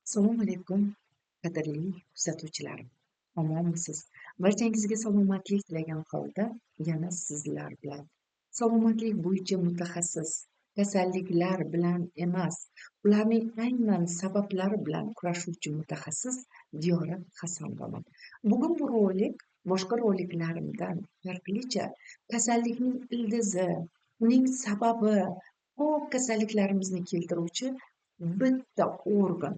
Assalomu alaykum, qadrli kuzatuvchilarim. Omonmisiz? Barchangizga salomatlik tilagan holda yana sizlar bilan salomatlik bo'yicha mutaxassis, kasalliklar bilan emas, ularning aynan sabablari bilan kurashuvchi mutaxassis Diyora Hasanova. Bugun bu rolik boshqa roliklarimdan farqlicha kasallikning ildizi, uning sababi, ko'p kasalliklarimizni keltiruvchi bitta organ,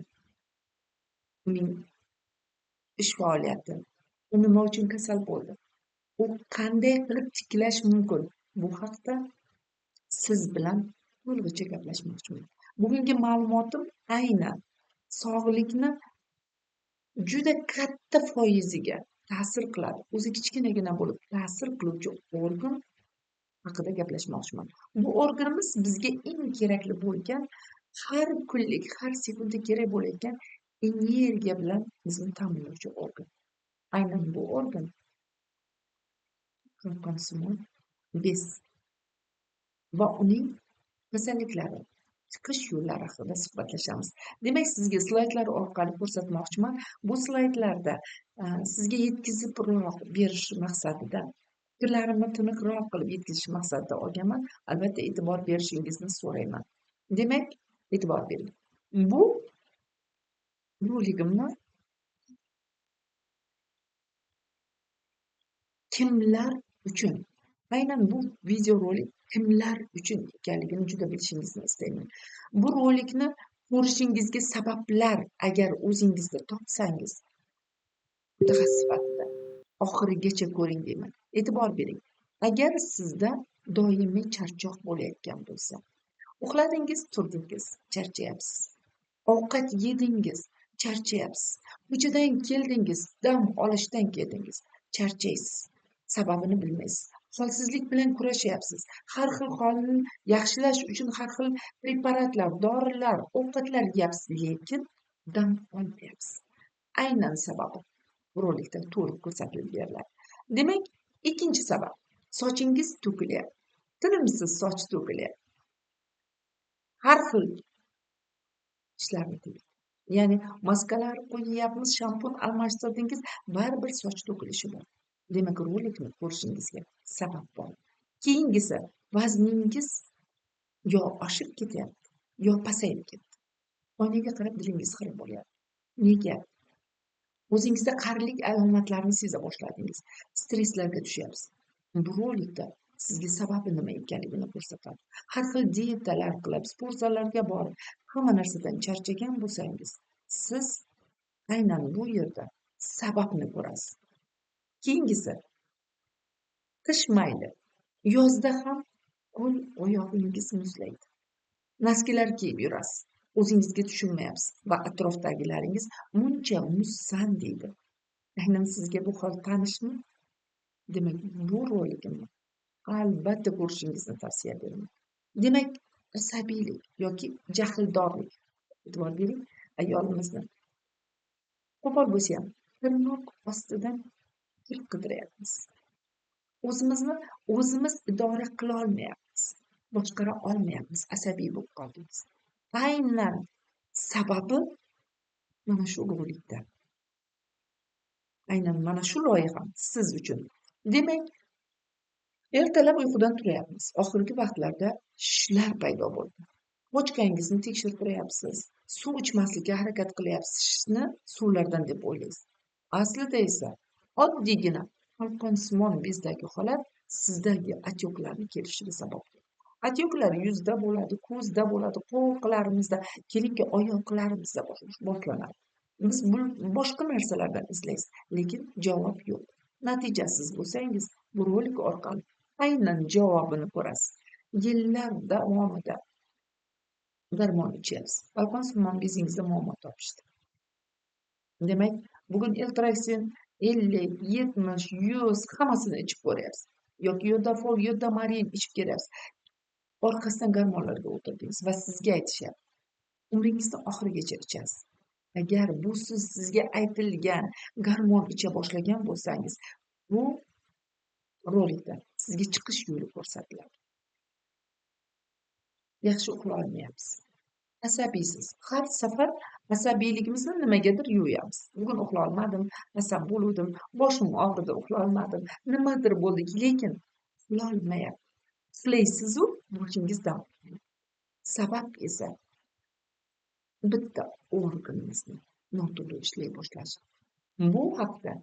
uning ish faoliyati, u nima uchun kasal bo'ldi, u qanday qilib tiklash mumkin, bu haqda siz bilan to'lig'icha gaplashmoqchiman. Bugungi ma'lumotim aynan sog'likni juda katta foiziga ta'sir qiladi, o'zi kichkinagina bo'lib ta'sir qiluvchi organ haqida gaplashmoqchiman. Bu organimiz bizga eng kerakli bo'lgan, har kunlik, har sekunda kerak bo'layotgan energiya bilan bizni ta'minlovchi organ. Aynan bu organ qalqonsimon bez va uning kasalliklari, chiqish yo'llari haqida suhbatlashamiz. Demak, sizga slaydlar orqali ko'rsatmoqchiman. Bu slaydlarda sizga yetkazibroq berish maqsadida, fikrlarimni tiniqroq qilib yetkazish maqsadida olganman. Albatta, e'tibor berishingizni so'rayman. Demak, e'tibor bering. Bu roligimni kimlar uchun, aynan bu videorolik kimlar uchun ekanligini juda bilishingizni istayman. Bu rolikni ko'rishingizga sabablar agar o'zingizda topsangiz, mutaxassis sifatida oxirigacha ko'ring deyman. E'tibor bering. Agar sizda doimiy charchoq bo'layotgan bo'lsa, uxladingiz, turdingiz, charchayapsiz. Ovqat yedingiz, charchayapsiz. Ko'chadan keldingiz, dam olishdan keldingiz, charchaysiz. Sababini bilmaysiz. Holsizlik bilan kurashyapsiz. Har xil holni yaxshilash uchun har xil preparatlar, dorilar, ovqatlar yeyapsiz, lekin dam olmayapsiz. Aynan sababi bu rolikda to'liq ko'rsatib beriladi. Demak, ikkinchi sabab, sochingiz to'kilyapti. Tinimsiz soch to'kilyapti. Har xil ishlarni qiling. Ya'ni maskalar qo'yyapmiz, shampun almashtirdingiz, baribir soch to'kilishi bor. Demak, rolikni ko'rishingizga sabab bor. Keyingisi, vazningiz yo oshib ketyapti, yo pasayib ketdi. Oynaga qarab dilingiz xira bo'lyapti. Nega? O'zingizda qarilik alomatlarini seza boshladingiz. Stresslarga tushyapsiz. Bu rolikda sizga sababi nima ekanligini ko'rsatadi. Har xil dietalar qilib, sport zallariga borib, hamma narsadan charchagan bo'lsangiz, siz aynan bu yerda sababni ko'rasiz. Keyingisi, qish mayli, yozda ham qo'l oyog'ingiz muzlaydi. Naskilar kiyib yurasiz, o'zingizga tushunmayapsiz va atrofdagilaringiz muncha muzsan deydi. Aynan sizga bu hol tanishmi? Demak, bu roligimni albatta ko'rishingizni tavsiya beraman. Demak, asabiylik yoki jahldorlik, e'tibor bering, ayolimizni qo'pol bo'lsa ham tirnoq ostidan pul qidiryapmiz. O'zimizni o'zimiz idora qila olmayapmiz, boshqara olmayapmiz, asabiy bo'lib qoldingiz. Aynan sababi mana shu rolikda. Aynan mana shu loyiha siz uchun. Demak, ertalab uyqudan turyapmiz. Oxirgi vaqtlarda shishlar paydo bo'ldi. Pochkangizni tekshirtiryapsiz. Suv ichmaslikka harakat qilyapsiz. Shishni suvlardan deb o'ylaysiz. Aslida esa oddiygina qalqonsimon bezdagi holat sizdagi отекlarni kelishiga sabab bo'ladi. Отекlar yuzda bo'ladi, ko'zda bo'ladi, qo'llarimizda, kelingki oyoqlarimizda boshlanadi. Biz boshqa narsalardan izlaysiz, lekin javob yo'q. Natijasiz bo'lsangiz, bu rolik orqali aynan javobini ko'rasiz. Yillar davomida darmon ichyapsiz. qalqonsimon bezingizda muammo topishdi. Demak, bugun Eltraxin 50, 70, 100 hammasini ichib ko'ryapsiz. Yoki Yodafol, Yodamarin ichib keryapsiz. Orqasidan gormonlarga o'tirdingiz va sizga aytishyapti. Umringizni oxirigacha ichasiz. Agar bu sizga aytilgan gormon icha boshlagan bo'lsangiz, bu rolikda sizga chiqish yo'li ko'rsatiladi. Yaxshi uxlay olmayapsiz. Asabiysiz. Har safar Asabiyligimizni nimagadir yo'yamiz. Bugun uxlolmadim, asab bo'luvdim, boshim og'ridi, uxlolmadim, nimadir bo'ldi, lekin uxlolmayapman. Uxlaysizu boshingiz dam. Sabab esa bitta organimizni noto'g'ri ishlay boshlashi. Bu haqda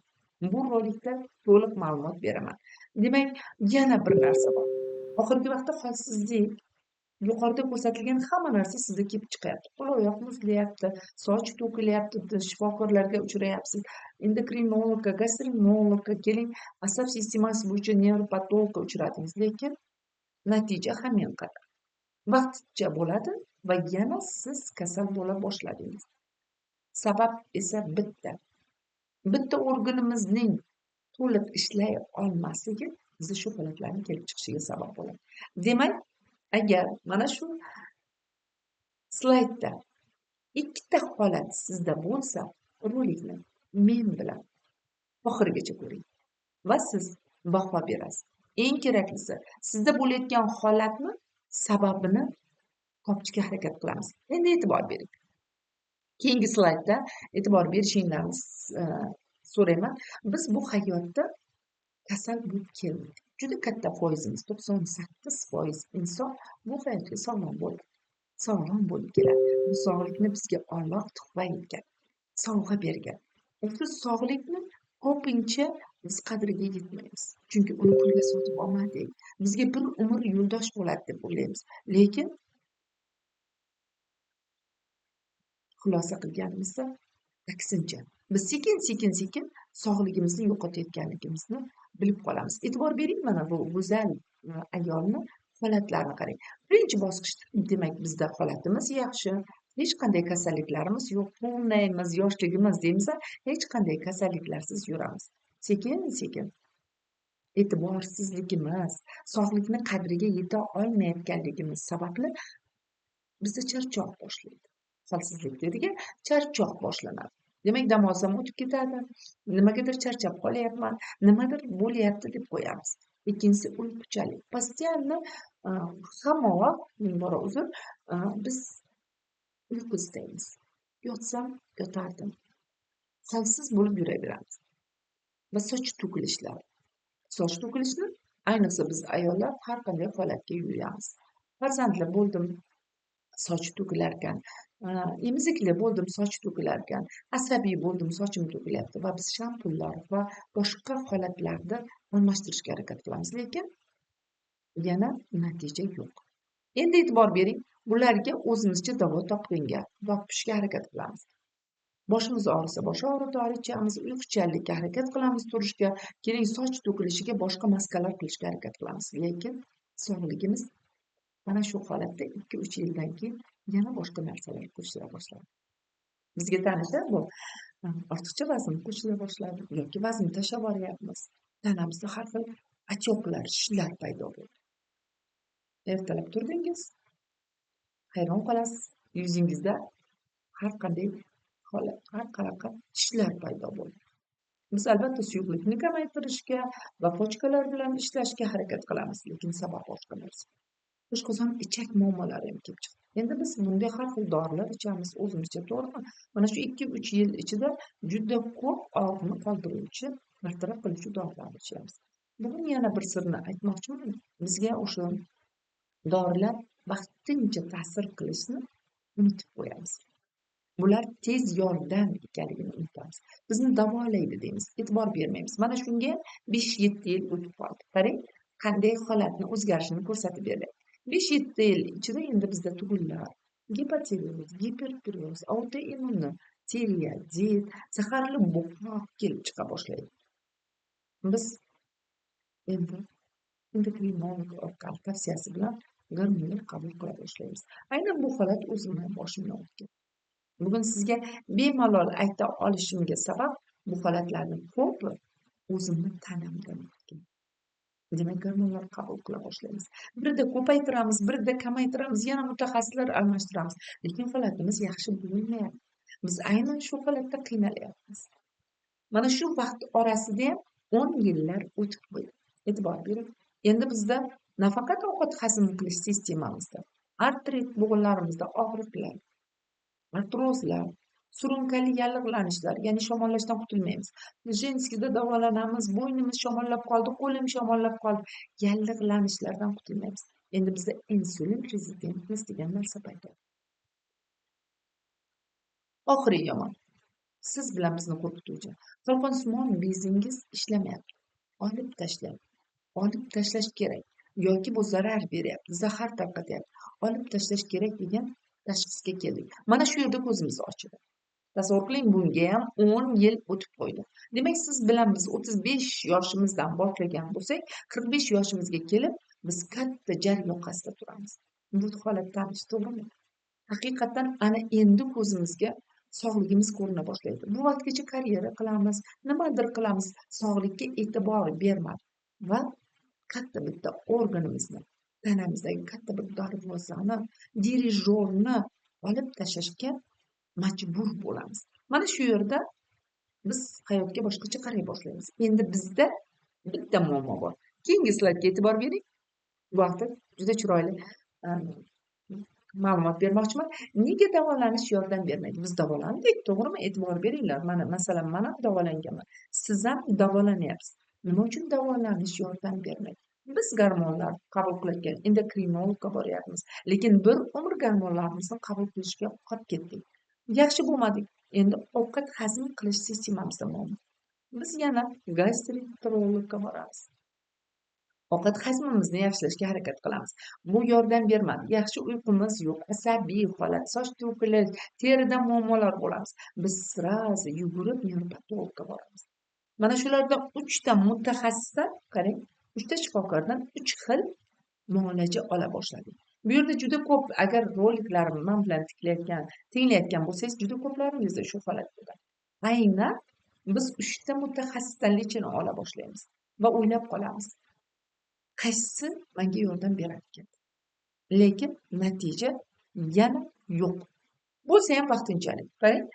bu rolikda to'liq ma'lumot beraman. Demak, yana bir narsa bor. Oxirgi vaqtda holsizlik, yuqorida ko'rsatilgan hamma narsa sizda kelib chiqyapti. Qo'l-oyoq muzlayapti, soch to'kilyapti, shifokorlarga uchrayapsiz, endokrinologga, gastroenterologga keling, asab sistemasi bo'yicha nevropatologga uchradingiz, lekin natija hamon qadar vaqtincha bo'ladi va yana siz kasal bo'la boshladingiz. Sabab esa bitta organimizning to'liq ishlay olmasligi bizni shu holatlarning kelib chiqishiga sabab bo'ladi. Demak, agar mana shu slaydda ikkita holat sizda bo'lsa, rolikni men bilan oxirigacha ko'ring va siz baho berasiz. Eng keraklisi, sizda bo'layotgan holatni sababini topishga harakat qilamiz. Endi e'tibor bering. Keyingi slaydda e'tibor berishingizni so'rayman. Biz bu hayotda kasal bo'lib keldik. Juda katta foizimiz, 98% inson bu hayotga sog'lom bo'lib keladi. Bu sog'likni bizga Alloh tuhfa etgan, sovg'a bergan. Shu sog'likni ko'pincha biz qadriga yetmaymiz. Chunki uni pulga sotib olmadik. Bizga bir umr yo'ldosh bo'ladi deb o'ylaymiz. Lekin xulosa qilganimizda aksincha, biz sekin sog'ligimizni yo'qotayotganligimizni bilib qolamiz. E'tibor bering, mana bu go'zal ayolni holatlarini qarang. Birinchi bosqichda demak bizda holatimiz yaxshi, hech qanday kasalliklarimiz yo'q, quvnaymiz, yoshligimiz deymiz, hech qanday kasalliklarsiz yuramiz. Sekin e'tiborsizligimiz, sog'likni qadriga yeta olmayotganligimiz sababli bizda charchoq boshlaydi. Holsizlik dedik, charchoq boshlanadi. Demak, dam olsam o'tib ketadi, nimagadir charchab qolyapman, nimadir bo'lyapti deb qo'yamiz. Ikkinchisi uyquchalik. Postoyanno hamma vaqt, ming bora uzr, biz uyqu istaymiz. Yotsam yotardim. Holsiz bo'lib yuraveramiz. Va soch to'kilishlar. Soch to'kilishni ayniqsa biz ayollar har qanday holatga yo'yamiz. Farzandli bo'ldim, soch to'kilarkan, emizikli bo'ldim, soch to'kilarkan, asabiy bo'ldim, sochim to'kilyapti va biz shampunlar va boshqa holatlarda almashtirishga harakat qilamiz, lekin yana natija yo'q. Endi e'tibor bering, bularga o'zimizcha davo topishga harakat qilamiz. Boshimiz og'risa bosh og'rituvchi ichamiz, uyquchanlikka harakat qilamiz turishga, keling soch to'kilishiga boshqa maskalar qilishga harakat qilamiz, lekin sog'ligimiz mana shu holatda 2-3 yildan keyin yana boshqa narsalar qo'shila boshladi. Bizga tanida bu ortiqcha vazn qo'shila boshladi yoki vazn tashlab yuboryapmiz. Tanamizda har xil отекlar, shishlar paydo bo'ldi. Ertalab turdingiz, hayron qolasiz, yuzingizda har qanday holat, har qanaqa shishlar paydo bo'ldi. Biz albatta suyuqlikni kamaytirishga va pochkalar bilan ishlashga harakat qilamiz, lekin sabab boshqa narsa. Oshqozon ichak muammolari ham kelib chiqdi. Endi biz bunday har xil dorilar ichamiz, o'zimizcha, to'g'rimi? Mana shu 2-3 yil ichida juda ko'p og'riqni qoldiruvchi, bartaraf qiluvchi dorilarni ichamiz. Bugun yana bir sirni aytmoqchiman. Bizga o'sha dorilar vaqtincha ta'sir qilishni unutib qo'yamiz. Bular tez yordam ekanligini unutamiz. Bizni davolaydi deymiz, e'tibor bermaymiz. Mana shunga 5-7 yil o'tib qoldi. Qarang, qanday holatni o'zgarishini ko'rsatib beradi. 5-7 yil ichida endi bizda tug'illar, gipatiroz, gipertiroz, autoimmun, tireoidit, zaharli bo'qmoq kelib chiqa boshlaydi. Biz endi endokrinolog orqali tavsiyasi bilan gormonlar qabul qila boshlaymiz. Aynan bu holat o'zimni boshimdan o'tgan. Bugun sizga bemalol ayta olishimga sabab bu holatlarning ko'pi o'zimni tanamdan o'tgan. Demak, gormonlar qabul qila boshlaymiz. Birida ko'paytiramiz, birida kamaytiramiz, yana mutaxassislar almashtiramiz. Lekin holatimiz yaxshi bo'lmayapti. Biz aynan shu holatda qiynalyapmiz. Mana shu vaqt orasida ham 10 yillar o'tib qo'ydi. E'tibor bering. Endi bizda nafaqat ovqat hazm qilish sistemamizda, artrit, bo'g'inlarimizda og'riqlar, artrozlar, surunkali yallig'lanishlar, ya'ni shamollashdan qutulmaymiz. Jenskida davolanamiz, bo'ynimiz shamollab qoldi, qo'lim shamollab qoldi. Yallig'lanishlardan qutulmaymiz. Endi bizda insulin rezistentность degan narsa paydo. Oxiri yomon. Siz bilan bizni qo'rqituvchi. Qalqonsimon bezingiz ishlamayapti. Olib tashlang. Olib tashlash kerak. Yoki bu zarar beryapti, zahar tarqatyapti. Olib tashlash kerak degan tashxisga keldik. Mana shu yerda ko'zimiz ochildi. Tasavvur qiling, bunga ham 10 yil o'tib qo'ydi. Demak, siz bilan biz 35 yoshimizdan boshlagan bo'lsak, 45 yoshimizga kelib, biz katta jar yoqasida turamiz. Bu holat tanish, to'g'rimi? Haqiqatan ana endi ko'zimizga sog'ligimiz ko'rina boshlaydi. Bu vaqtgacha karyera qilamiz, nimadir qilamiz, sog'likka e'tibor bermadi va katta bitta organimizni, tanamizdagi katta bir darvozani, dirijorni olib tashlashga majbur bo'lamiz. Mana shu yerda biz hayotga boshqacha qaray boshlaymiz. Endi bizda bitta muammo bor. Keyingi slaydga e'tibor bering. Bu haqda juda chiroyli ma'lumot bermoqchiman. Nega davolanish yordam bermaydi? Biz davolandik, to'g'rimi? E'tibor beringlar. Mana masalan, mana davolanganman. Siz ham davolanyapsiz. Nima uchun davolanish yordam bermaydi? Biz gormonlar qabul qilayotgan endokrinologga boryapmiz, lekin bir umr gormonlarimizni qabul qilishga qolib ketdik. Yaxshi bo'lmadik. Endi ovqat hazm qilish sistemamizda muammo. Biz yana gastroenterologga boramiz. Ovqat hazmimizni yaxshilashga harakat qilamiz. Bu yordam bermadi. Yaxshi uyqumiz yo'q, asabiy holat, soch to'kilish, terida muammolar bo'lamiz. Biz srazi yugurib nevropatologga boramiz. Mana shulardan 3 ta mutaxassisdan, qarang, 3 ta shifokordan 3 xil muolaja ola boshladik. Bu yerda juda ko'p, agar roliklarimni men bilan tinglayotgan bo'lsangiz, juda ko'plaringizda shu holat bo'ladi. Aynan biz 3 ta mutaxassisdan lechini ola boshlaymiz va o'ylab qolamiz. Qaysi menga yordam berarkan? Lekin natija yana yo'q. Bo'lsa ham vaqtinchalik. Qarang,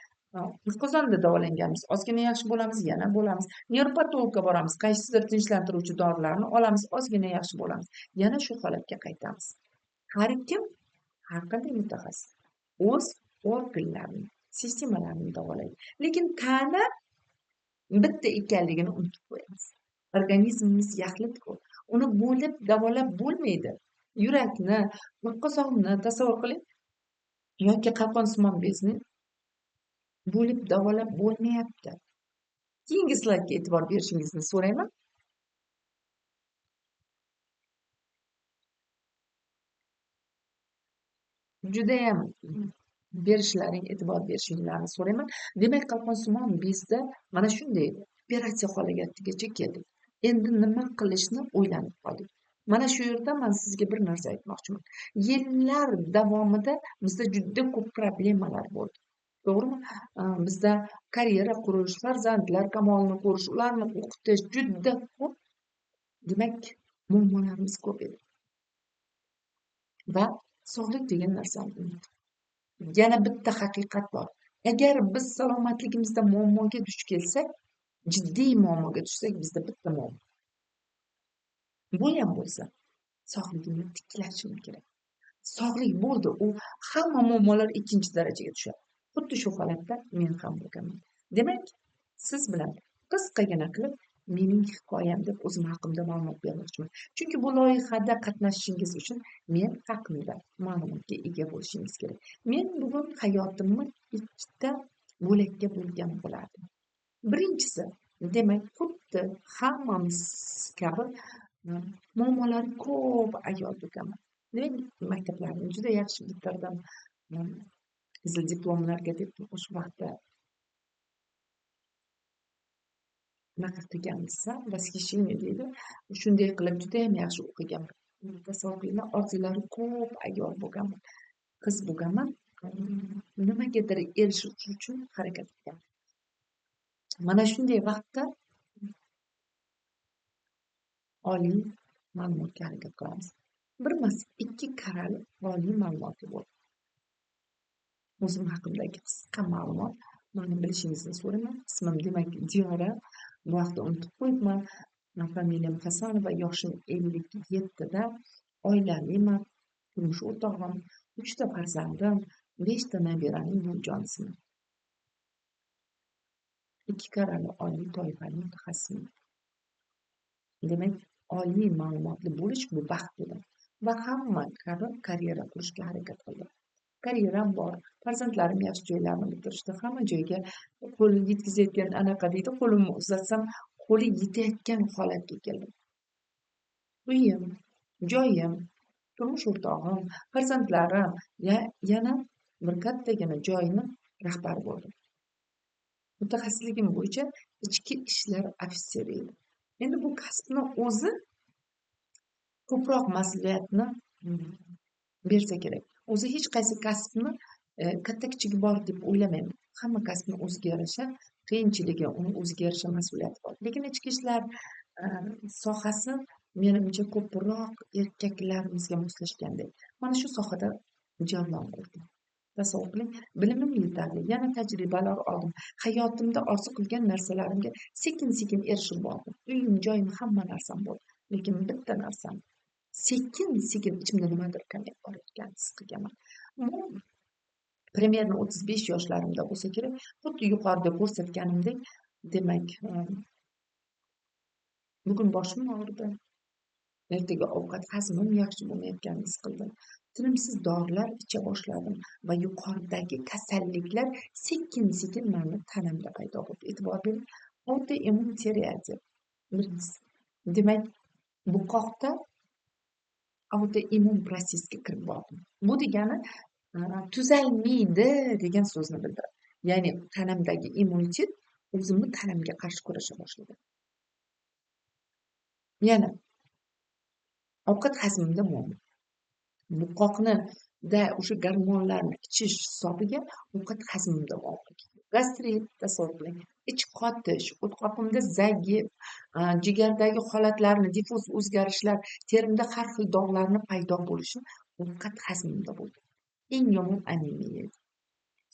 qozonda davolanganmiz, ozgina yaxshi bo'lamiz, yana bo'lamiz. Nevropatologga boramiz, qaysidir tinchlantiruvchi dorilarni olamiz, ozgina yaxshi bo'lamiz. Yana shu holatga qaytamiz. Har kim, har qanday mutaxassis o'z organlarini, sistemalarini davolaydi. Lekin tana bitta ekanligini unutib qo'yamiz. Organizmimiz yaxlit-ku. Uni bo'lib davolab bo'lmaydi. Yurakni, qo'zg'oqni tasavvur qiling, yoki qalqonsimon bezni bo'lib davolab bo'lmayapti. Keyingi slaydga e'tibor berishingizni so'rayman. Judayam berishlaring, e'tibor berishinglarni so'rayman. Demak, qalqonsimon bezda mana shunday operatsiya holatigacha keldik. Endi nima qilishni o'ylanib qoldik. Mana shu yerda men sizga bir narsa aytmoqchiman. Yillar davomida bizda juda ko'p problemalar bo'ldi. To'g'rimi? Bizda karyera qurish, farzandlar kamolini ko'rish, ularni o'qitish juda ko'p. Demak, muammolarimiz ko'p edi. Va sog'lik degan narsani unutdik. Yana bitta haqiqat bor. Agar biz salomatligimizda muammoga duch kelsak, jiddiy muammoga tushsak, bizda bitta muammo. Bu ham bo'lsa, sog'ligimni tiklashim kerak. Sog'lik bo'ldi, u hamma muammolar ikkinchi darajaga tushadi. Xuddi shu holatda men ham bo'lganman. Demak, siz bilan qisqagina qilib mening hikoyam deb o'zim haqimda ma'lumot bermoqchiman. Chunki bu loyihada qatnashishingiz uchun men haqimda ma'lumotga ega bo'lishingiz kerak. Men bugun hayotimni ikkita bo'lakka bo'lgan bo'lardim. Birinchisi, demak, xuddi hammamiz kabi muammolari ko'p ayol bo'lganman. Demak, maktablarni juda yaxshi bitirdim. Qizil diplomlarga deb o'sha vaqtda nima qilganmizsa, восхищение deydi. Shunday qilib juda ham yaxshi o'qiganman. Tasavvur qilinglar, orzulari ko'p ayol bo'lganman. Qiz bo'lganman. Nimagadir erishish uchun harakat qilganman. Mana shunday vaqtda oliy ma'lumotga harakat qilamiz. Bir emas, 2 karali oliy ma'lumotli bo'ldi. O'zim haqimdagi qisqa ma'lumot, meni bilishingizni so'rayman. Ismim demak Diyora. Bu vaqtda unutib qo'yibman. Familiyam Hasanova, yoshim 57 da, oilaliman, turmush o'rtog'im, 3 ta farzandim, 5 ta nabiraning buvijonisiman. 2 karra oliy toifali mutaxassisman. Demak, oliy ma'lumotli bo'lish bu baxt edi va hamma kabi karyera qurishga harakat qildim. Karyeram bor, farzandlarim yaxshi joylarni bitirishdi, hamma joyga qo'l yetkazayotgan anaqa deydi, qo'limni uzatsam qo'li yetayotgan holatga keldim. Uyim, joyim, turmush o'rtog'im, farzandlarim, yana bir kattagina joyni rahbari bo'ldim. Mutaxassisligim bo'yicha ichki ishlar ofitseri edim. Endi bu kasbni o'zi ko'proq mas'uliyatni bersa kerak. O'zi hech qaysi kasbni katta kichigi bor deb o'ylamayman. Hamma kasbni o'ziga yarasha qiyinchiligi, uni o'ziga yarasha mas'uliyati bor. Lekin ichki ishlar sohasi menimcha ko'proq erkaklarimizga moslashgandek. Mana shu sohada jaryon qurdim. Tasavvur qiling, bilimim yetarli, yana tajribalar oldim. Hayotimda orzu qilgan narsalarimga sekin-sekin erishib bordim. Uyim, joyim, hamma narsam bo'ldi. Lekin bitta narsam sekin-sekin ichimda nimadir kamayib borayotganini his qilganman. Bu примерно 35 yoshlarimda bo'lsa kerak. Xuddi yuqorida ko'rsatganimdek, demak, bugun boshim og'ridi. Ertaga ovqat hazmim yaxshi bo'lmayotganini his qildim. Tinimsiz dorilar icha boshladim va yuqoridagi kasalliklar sekin-sekin meni tanamda paydo bo'ldi. E'tibor bering, autoimmun teriaziya. Demak, buqoqda autoimmun prosesga kirib bordim. Bu degani tuzalmaydi degan so'zni bildiradi. Ya'ni tanamdagi immunitet o'zimni tanamga qarshi kurasha boshladi. Yana ovqat hazmimda muammo. Buqoqnida o'sha gormonlarni ichish hisobiga ovqat hazmimda muammo. Gastrit, tasavvur qiling, ich qotish, o'tqoqimda zagiy, jigardagi holatlarni, diffuz o'zgarishlar, terimda har xil dog'larni paydo bo'lishi ovqat hazmimda bo'ldi. Eng yomon anemiya.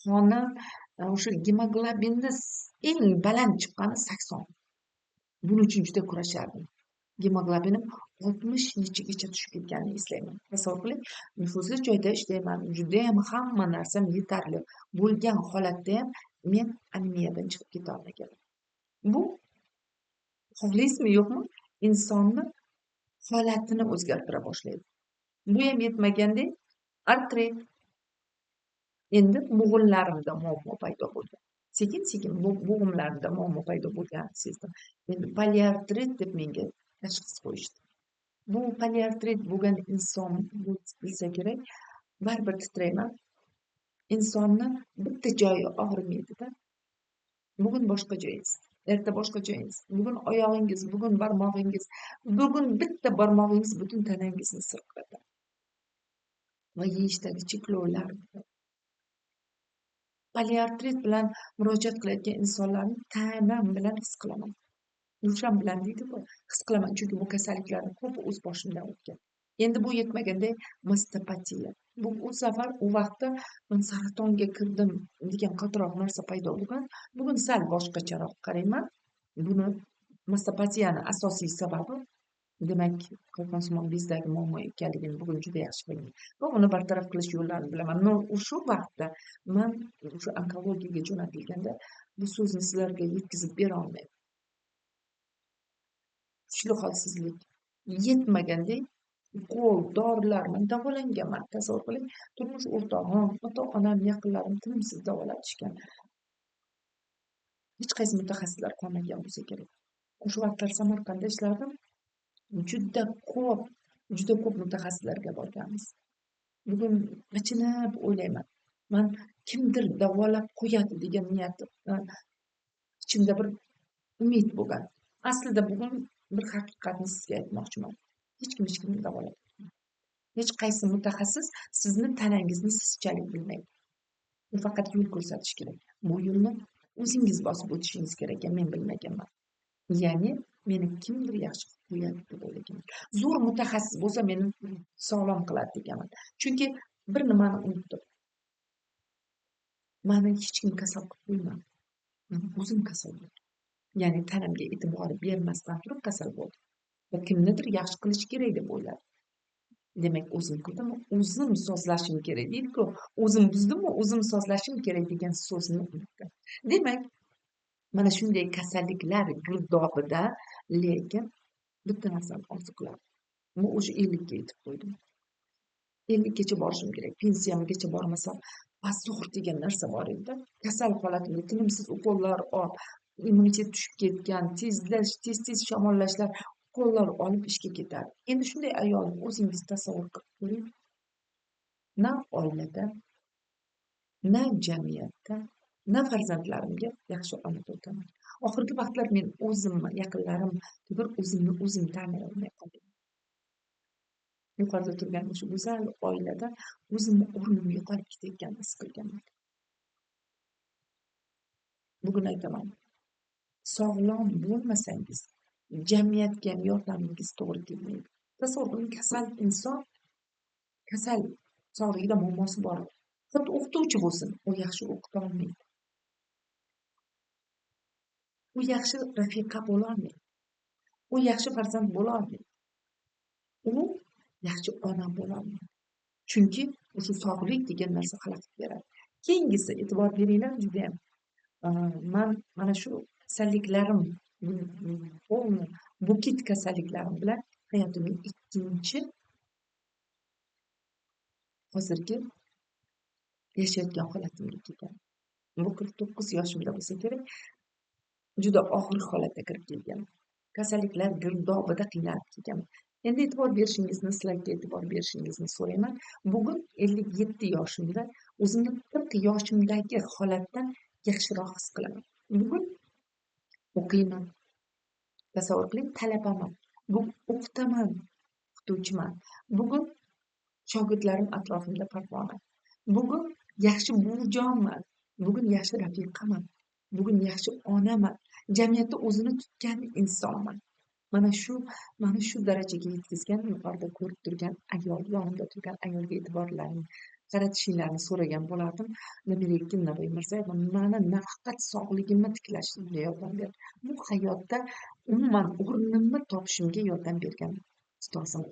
Qonim o'sha gemoglobinni eng baland chiqqani 80. Buning uchun juda kurashardim. Gemoglobinim 60 nechigacha tushib ketganini eslayman. Tasavvur qiling, nufuzli joyda ishlayman, judayam hamma narsam yetarli bo'lgan holatda ham men anemiyadan chiqib keta olmaganman. Bu xohlaysizmi yo'qmi, insonni holatini o'zgartira boshlaydi. Bu ham yetmagandek, artrit. Endi bo'g'inlarimda muammo paydo bo'ldi. Sekin-sekin bo'g'imlarimda muammo paydo bo'lganini sezdim. Endi poliartrit deb menga tashxis qo'yishdi. Bu poliartrit bo'lgan inson bilsa kerak, baribir titrayman. Insonni bitta joyi og'rimaydida. Bugun boshqa joyingiz, erta boshqa joyingiz, bugun oyog'ingiz, bugun barmog'ingiz, bugun bitta barmog'ingiz butun tanangizni sirqiradi. Va yeyishdagi cheklovlar. Poliartrit bilan murojaat qilayotgan insonlarni tanam bilan his qilaman. Dusham bilan deydi-ku, his qilaman, chunki bu kasalliklarni ko'pi o'z boshimdan o'tgan. Endi bu yetmaganda mastopatiya. Bu safar u vaqtda men saratonga kirdim degan qattiqroq narsa paydo bo'lgan. Bugun sal boshqacharoq qarayman. Buni mastopatiyani asosiy sababi demak, qalqonsimon bezdagi muammo ekanligini bugun juda yaxshi bilaman. Va uni bartaraf qilish yo'llarini bilaman. Shu vaqtda men o'sha onkologiyaga jo'natilganda bu so'zni sizlarga yetkazib bera olmayman. Kuchli holsizlik yetmagandek qo'l dorilar bilan davolanganman. Tasavvur qiling, turmush o'rtog'im, ota-onam, yaqinlarim tinimsiz davolatishgan. Hech qaysi mutaxassislar qolmagan bo'lsa kerak. O'sha vaqtlar Samarqandda ishlardim. Juda ko'p mutaxassislarga borganmiz. Bugun achinib o'ylayman. Men kimdir davolab qo'yadi degan niyat ichimda bir umid bo'lgan. Aslida bugun bir haqiqatni sizga aytmoqchiman. Hech kimni davolab qo'ymaydi. Hech qaysi mutaxassis sizni tanangizni sizchalik bilmaydi. U faqat yo'l ko'rsatish kerak. Bu yo'lni o'zingiz bosib o'tishingiz kerak, men bilmaganman. Ya'ni meni kimdir yaxshi qo'yadi deb o'ylaganman. Zo'r mutaxassis bo'lsa meni sog'lom qiladi deganman. Chunki bir nimani unutdim. Meni hech kim kasal qilib qo'ymadi. Men o'zim kasal bo'ldim. Ya'ni tanamga e'tibor bermasdan turib kasal bo'ldim. Va kimnidir yaxshi qilish kerak deb o'yladim. Demak, o'zim qildimmi? O'zim sozlashim kerak deydi-ku. O'zim buzdimmi? O'zim sozlashim kerak degan so'zni unutdim. Demak, mana shunday kasalliklar girdobida, lekin bitta narsani orzu qilaman. Men o'sha 50 ga yetib qo'ydim. 50 gacha borishim kerak. Pensiyamgacha bormasam pastur degan narsa bor edi. Kasal holatimda tinimsiz ukollar immunitet tushib ketgan, tez shamollashlar, ukollar olib ishga ketardi. Endi shunday ayolni o'zingiz tasavvur qilib ko'ring. Na oilada, na jamiyatda, na farzandlarimga yaxshi ona bo'lganman. Oxirgi vaqtlar men o'zimni, yaqinlarim tugul o'zimni o'zim tanay olmay qoldim. Yuqorida turgan o'sha go'zal oilada o'zimni o'rnim yo'qolib ketayotganini his qilganman. Bugun aytaman, sog'lom bo'lmasangiz jamiyatga ham yordamingiz to'g'ri kelmaydi. Tasavvur qiling, kasal inson, kasal sog'ligida muammosi bor. Xuddi o'qituvchi bo'lsin, u yaxshi o'qita olmaydi. U yaxshi rafiqa bo'lolmaydi. U yaxshi farzand bo'lolmaydi. U yaxshi ona bo'lolmaydi. Chunki o'sha sog'lik degan narsa xalaqit beradi. Keyingisi e'tibor beringlar, judayam man mana shu kasalliklarim, bukit kasalliklarim bilan hayotimning ikkinchi hozirgi yashayotgan holatimga kelgan. Bu 49 yoshimda bo'lsa kerak, juda og'ir holatga kirib kelgan. Kasalliklar girdobida qiynalib kelgan. Endi e'tibor berishingizni, sizlarga e'tibor berishingizni so'rayman. Bugun 57 yoshimda o'zimni 40 yoshimdagi holatdan yaxshiroq his qilaman. Bugun o'qiyman. Tasavvur qiling, talabaman. Bugun o'qitaman, o'qituvchiman. Bugun shogirdlarim atrofimda parvona. Bugun yaxshi buvijonman. Bugun yaxshi rafiqaman. Bugun yaxshi onaman. Jamiyatda o'zini tutgan insonman. Mana shu darajaga yetkazgan yuqorida ko'rib turgan ayol, yonimda turgan ayolga e'tiborlarini qaratishinglarni so'ragan bo'lardim. Namirekin Navoiy Mirzayev mani nafaqat sog'ligimni tiklashimga yordam berdi. Bu hayotda umuman o'rnimni topishimga yordam bergan ustozim.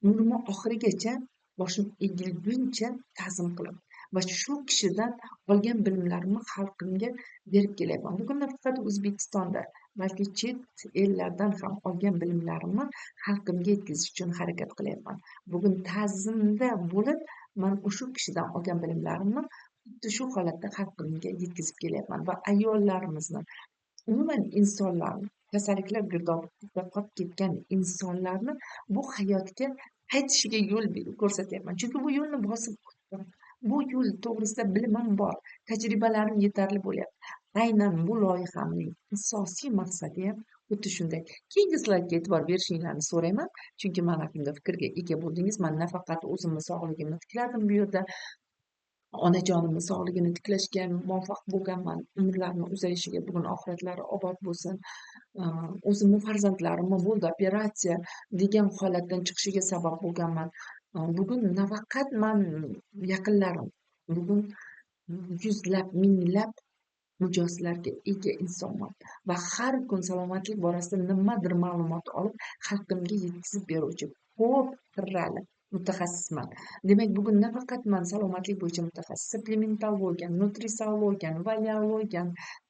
Umrimni oxirigacha boshim egilguncha ta'zim qilaman va shu kishidan olgan bilimlarimni xalqimga berib kelyapman. Bugun nafaqat O'zbekistonda, balki chet ellardan ham olgan bilimlarimni xalqimga yetkazish uchun harakat qilyapman. Bugun ta'zimda bo'lib, man o'sha kishidan olgan bilimlarimni xuddi shu holatda xalqimga yetkazib kelyapman va ayollarimizni, umuman insonlarni, kasalliklar girdobida qolib ketgan insonlarni bu hayotga qaytishiga yo'l ko'rsatyapman. Chunki bu yo'lni bosib o'tdim. Bu yo'l to'g'risida bilimim bor, tajribalarim yetarli bo'lyapti. Aynan bu loyihamning asosiy maqsadi ham xuddi shunday. Keyingi slaydga e'tibor berishinglarni so'rayman, chunki mana shunday fikrga ega bo'ldingiz. Men nafaqat o'zimni sog'ligimni tikladim bu yerda, onajonimni sog'ligini tiklashga muvaffaq bo'lganman. Umrlarini uzayishiga, bugun oxiratlari obod bo'lsin. O'zimni farzandlarimni bo'ldi operatsiya degan holatdan chiqishiga sabab bo'lganman. Bugun nafaqat man yaqinlarim, bugun yuzlab, minglab mijozlarga ega insonman va har kun salomatlik borasida nimadir ma'lumot olib xalqimga yetkazib beruvchi ko'p qirrali mutaxassisman. Demak, bugun nafaqat man salomatlik bo'yicha mutaxassis, supplementologiya, nutritsiologiya, valiologiya,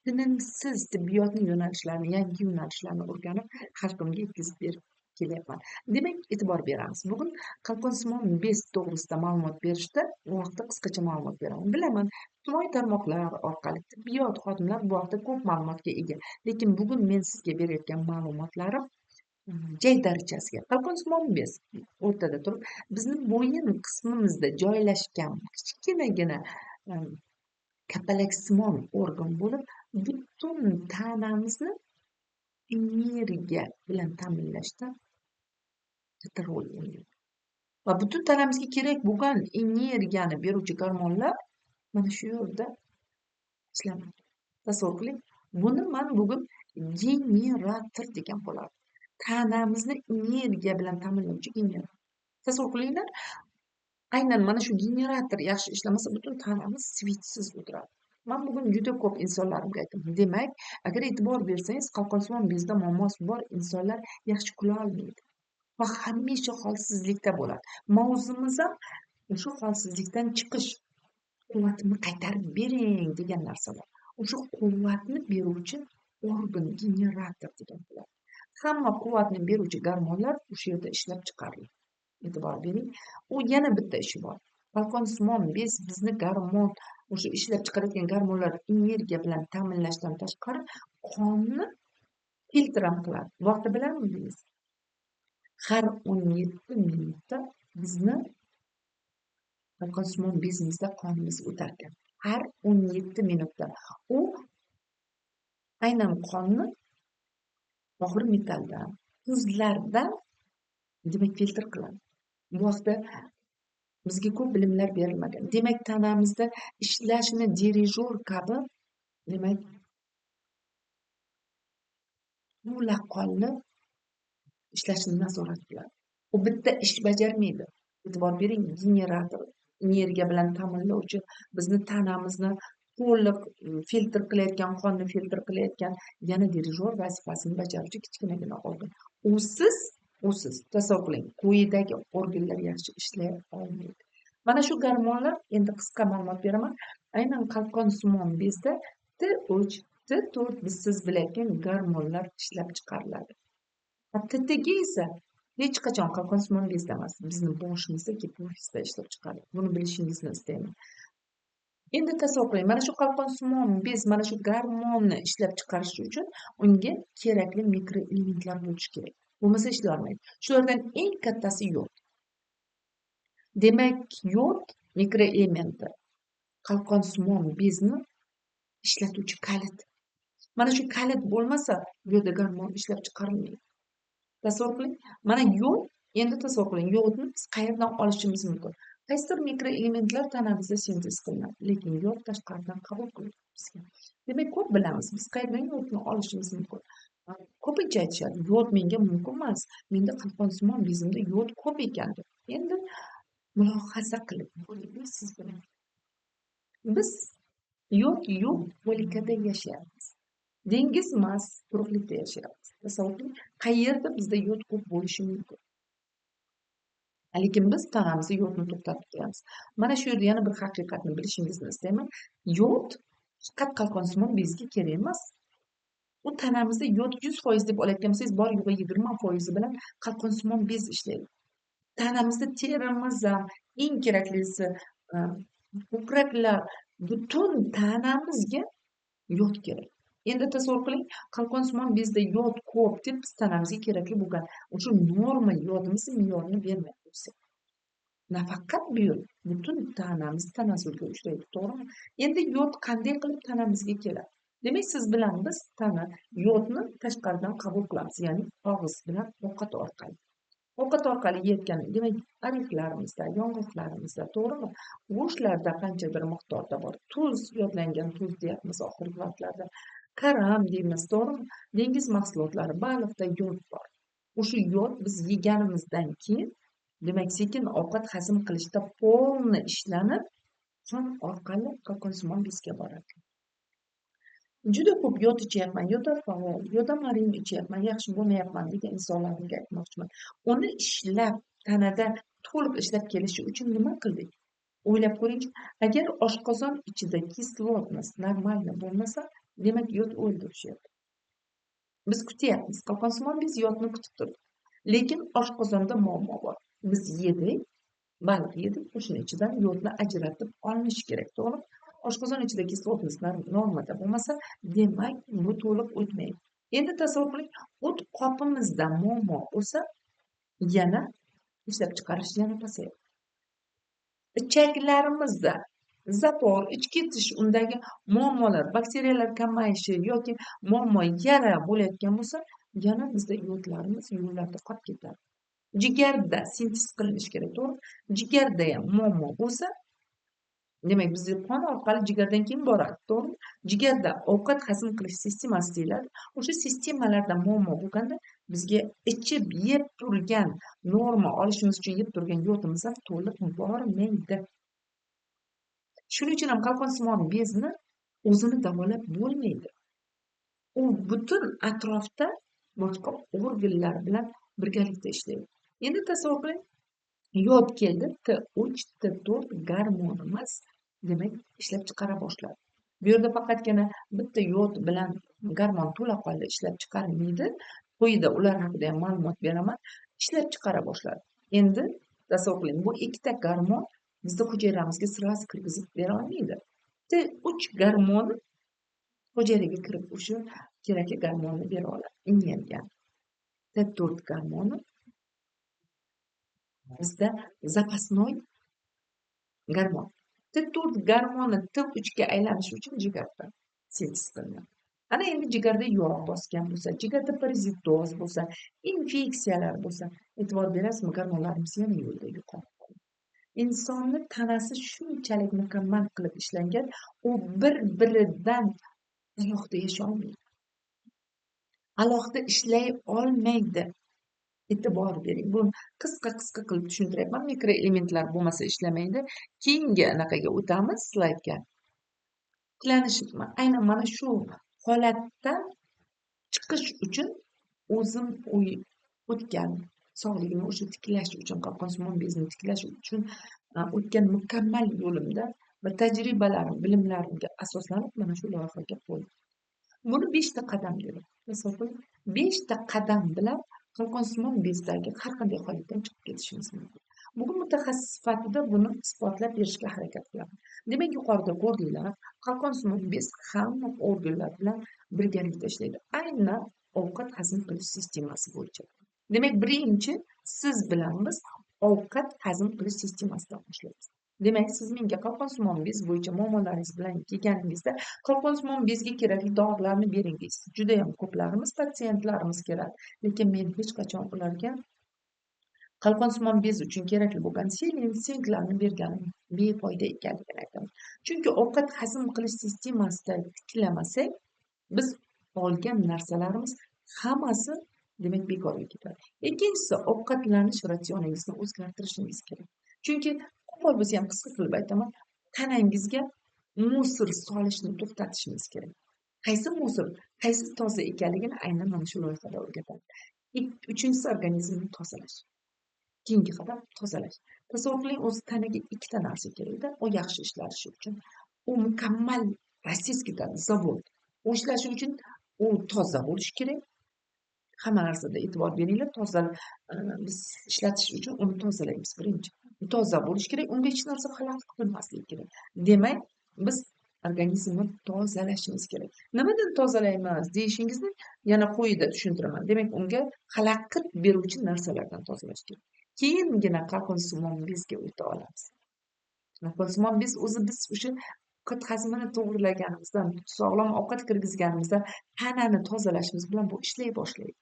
tinimsiz tibbiyotning yo'nalishlarini, yangi yo'nalishlarni o'rganib xalqimga yetkazib berib kelyapman. Demak, e'tibor beramiz. Bugun qalqonsimon bez to'g'risida ma'lumot berishda bu haqda qisqacha ma'lumot beraman. Bilaman, ijtimoiy tarmoqlar orqali tibbiyot xodimlari bu haqda ko'p ma'lumotga ega. Lekin bugun men sizga berayotgan ma'lumotlarim jay darajasiga. Qalqonsimon bez o'rtada turib, bizni bo'yin qismimizda joylashgan kichkinagina kapalaksimon organ bo'lib, butun tanamizni energiya bilan ta'minlashda katta rol o'ynaydi. Va butun tanamizga kerak bo'lgan energiyani beruvchi gormonlar mana shu yerda ishlamaydi. Tasavvur qiling, buni man bugun generator degan bo'lardim. Tanamizni energiya bilan ta'minlovchi generator. Tasavvur qilinglar, aynan mana shu generator yaxshi ishlamasa butun tanamiz svitsiz o'tiradi. Men bugun juda ko'p insonlarimga aytdim. Demak, agar e'tibor bersangiz, qalqonsimon bezda muammosi bor insonlar yaxshi kula olmaydi va hamisha holsizlikda bo'ladi. Mavzumiz ham o'sha holsizlikdan chiqish, quvvatimni qaytarib bering degan narsa bor. o'sha quvvatni beruvchi organ, generator degan bo'ladi. Hamma quvvatni beruvchi gormonlar o'sha yerda ishlab chiqariladi. E'tibor bering. U yana bitta ishi bor. Qalqonsimon bez bizni gormon, o'sha ishlab chiqaradigan gormonlar energiya bilan ta'minlashdan tashqari qonni filtr ham qiladi. Bu haqda bilamidingiz? Har 17 minutda bizni qalqonsimon bezimizda qonimiz o'tar ekan. Har 17 minutda. U aynan qonni og'ir metalldan, tuzlardan demak filtr qiladi. Bu haqda bizga ko'p bilimlar berilmagan. Demak, tanamizda ishlashini dirijor kabi, demak, to'la qonni ishlashini nazorat qiladi. U bitta ish bajarmaydi. E'tibor bering, generator, energiya bilan ta'minlovchi, bizni tanamizni to'liq filtr qilayotgan, qonni filtr qilayotgan yana dirijor vazifasini bajaruvchi kichkinagina organ. Usiz tasavvur qiling, qo'yidagi organlar yaxshi ishlay olmaydi. Mana shu gormonlar, endi qisqa ma'lumot beraman, aynan qalqonsimon bezda T3, T4 siz bilayotgan gormonlar ishlab chiqariladi. T2 esa hech qachon qalqonsimon bezda emas, bizni boshimizda, gipofizda ishlab chiqariladi. Buni bilishingizni istayman. Endi tasavvur qiling, mana shu qalqonsimon bez mana shu gormonni ishlab chiqarish uchun unga kerakli mikroelementlar bo'lishi kerak. Bo'lmasa ishlay olmaydi. Shulardan eng kattasi yod. Demak, yod mikroelementi qalqonsimon bezni ishlatuvchi kalit. Mana shu kalit bo'lmasa, bu yerda gormon ishlab chiqarilmaydi. Tasavvur qiling, mana yod, endi tasavvur qiling, yodni biz qayerdan olishimiz mumkin? Qaysidir mikroelementlar tanamizda sintez qilinadi, lekin yod tashqaridan qabul qilinadi bizga. Demak, ko'p bilamiz, biz qayerdan yodni olishimiz mumkin? Ko'pincha aytishadi, yod menga mumkin emas, menda qalqonsimon bezimda yod ko'p ekan deb. Endi mulohaza qilib siz bilan. Biz yod yo'q o'lkada yashayapmiz. Dengiz emas, quruqlikda yashayapmiz. Tasavvur qiling, qayerda bizda yod ko'p bo'lishi mumkin? Lekin biz tanamizda yodni to'xtatib qo'yamiz. Mana shu yerda yana bir haqiqatni bilishingizni istayman. Yod faqat qalqonsimon bezga kerak emas. U tanamizda yod 100% deb olayotgan bo'lsangiz, bor yo'g'i 20% bilan qalqonsimon bez ishlaydi. Tanamizda terimiz ham eng keraklisi, ko'kraklar, butun tanamizga yod kerak. Endi tasavvur qiling, qalqonsimon bezda yod ko'p deb biz tanamizga kerakli bo'lgan o'sha norma yodimizni me'yorini bermay qo'ysak. Nafaqat bu yo'l, butun tanamiz tanazzulga uchraydi, to'g'rimi? Endi yod qanday qilib tanamizga keladi? Demak, siz bilan biz tana yodni tashqaridan qabul qilamiz, ya'ni og'iz bilan ovqat orqali. Ovqat orqali yeyotgan, demak, ariqlarimizda, yong'oqlarimizda, to'g'rimi? Go'shtlarda qanchadir miqdorda bor. Tuz, yodlangan tuz deyapmiz oxirgi vaqtlarda. Karam deymiz, to'g'rimi? Dengiz mahsulotlari, baliqda yod bor. O'sha yod biz yeganimizdan keyin, demak, sekin ovqat hazm qilishda polni ishlanib, qon orqali qalqonsimon bezga boradi. Juda ko'p yod ichyapman, yodafavol, yodamarin ichyapman, yaxshi bo'lmayapman degan insonlarga aytmoqchiman. Uni ishlab, tanada to'liq ishlab kelishi uchun nima qildik? O'ylab ko'ring, agar oshqozon ichida kislotnost normalni bo'lmasa, demak, yod o'ldi o'sha yerda. Biz kutyapmiz, qalqonsimon bez yodni kutib turdi. Lekin oshqozonda muammo bor. Biz yedik, baliq yedik, o'shaning ichidan yodni ajratib olinishi kerak, to'g'rimi? Oshqozon ichida kislotnost normada bo'lmasa, demak, bu to'liq o'tmaydi. Endi tasavvur qiling, o't qopimizda muammo bo'lsa, yana ishlab chiqarish yana pasayadi. Ichaklarimizda zapor, ichib ketish, undagi muammolar, bakteriyalar kamayishi yoki muammo yara bo'layotgan bo'lsa, yana bizda yodlarimiz yo'llarda qolib ketadi. Jigarda sintez qilinishi kerak, to'g'ri? Jigarda ham muammo bo'lsa, demak, bizni qon orqali jigardan keyin boradi, to'g'rimi? Jigarda ovqat hazm qilish sistemasi deyiladi. O'sha sistemalarda muammo bo'lganda bizga ichib yeb turgan, norma olishimiz uchun yeb turgan yodimiz ham to'liq bormaydi. Shuning uchun ham qalqonsimon bezni o'zini davolab bo'lmaydi. U butun atrofda boshqa organlar bilan birgalikda ishlaydi. Endi tasavvur qiling, yod keldi, T3, T4 gormonimiz demak ishlab chiqara boshladi. Bu yerda faqatgina bitta yod bilan gormon to'laqonli ishlab chiqarilmaydi. Quyida ular haqida ham ma'lumot beraman. Ishlab chiqara boshladi. Endi tasavvur qiling, bu ikkita gormon bizni hujayramizga sirasi kirgizib bera olmaydi. Bitta 3 gormon hujayraga kirib o'sha kerakli gormonni bera oladi. Energiyani. Bitta 4 gormoni bizda запасной gormon. T4 gormoni T3 ga aylanishi uchun jigarda sintez qilinadi. Ana endi jigarda yog' bosgan bo'lsa, jigarda parazitoz bo'lsa, infeksiyalar bo'lsa, e'tibor berasizmi, gormonlarimiz yana yo'lda yo'qoladi. Insonni tanasi shunchalik mukammal qilib ishlangan, u bir-biridan alohida yasholmaydi. Alohida ishlay olmaydi. E'tibor bering. Buni qisqa qilib tushuntiryapman. Mikroelementlar bo'lmasa ishlamaydi. Keyingi anaqaga o'tamiz, slaydga. Tiklanish aynan mana shu holatdan chiqish uchun o'zim o'tgan sog'ligimni o'sha tiklash uchun, qalqonsimon bezni tiklash uchun o'tgan mukammal yo'limda va tajribalarim, bilimlarimga asoslanib mana shu loyihaga qo'ydim. Buni 5 ta qadam dedim. Masalan, 5 ta qadam bilan qalqonsimon bezdagi har qanday holatdan chiqib ketishimiz mumkin. Bugun mutaxassis sifatida buni isbotlab berishga harakat qilaman. Demak, yuqorida ko'rdinglar, qalqonsimon bez hamma organlar bilan birgalikda ishlaydi. Aynan ovqat hazm qilish sistemasi bo'yicha. Demak, birinchi siz bilan biz ovqat hazm qilish sistemasidan boshlaymiz. Demak, siz menga qalqonsimon bez bo'yicha muammolaringiz bilan kelganingizda qalqonsimon bezga kerakli dorilarni bering deysiz. Juda ham ko'plarimiz patsientlarimiz keladi, lekin men hech qachon ularga qalqonsimon bez uchun kerakli bo'lgan selen, sinklarni berganim befoyda ekanligini aytaman. Chunki ovqat hazm qilish sistemasida tiklamasak, biz olgan narsalarimiz hammasi demak bekorga ketadi. Ikkinchisi, ovqatlanish ratsioningizni o'zgartirishingiz kerak. Chunki qo'pol bo'lsa ham qisqa qilib aytaman, tanangizga musor solishni to'xtatishingiz kerak. Qaysi musor, qaysi toza ekanligini aynan mana shu loyihada o'rgatadi. Uchinchisi, organizmni tozalash. Keyingi qadam tozalash. Tasavvur qiling, o'zi tanaga ikkita narsa kerakda, u yaxshi ishlashi uchun. U mukammal rossiyskiy zavod. U ishlashi uchun u toza bo'lishi kerak. Hamma narsada e'tibor beringlar, toza biz ishlatish uchun uni tozalaymiz birinchi. Toza bo'lishi kerak, unga hech narsa xalaqit qilmasligi kerak. Demak, biz organizmni tozalashimiz kerak. Nimadan tozalaymiz deyishingizni yana quyida tushuntiraman. Demak, unga xalaqit beruvchi narsalardan tozalash kerak. Keyingina qalqonsimon bezga o'ta olamiz. Qalqonsimon bez o'zi biz o'sha ovqat hazmini to'g'rilaganimizdan, sog'lom ovqat kirgizganimizda tanani tozalashimiz bilan bu ishlay boshlaydi.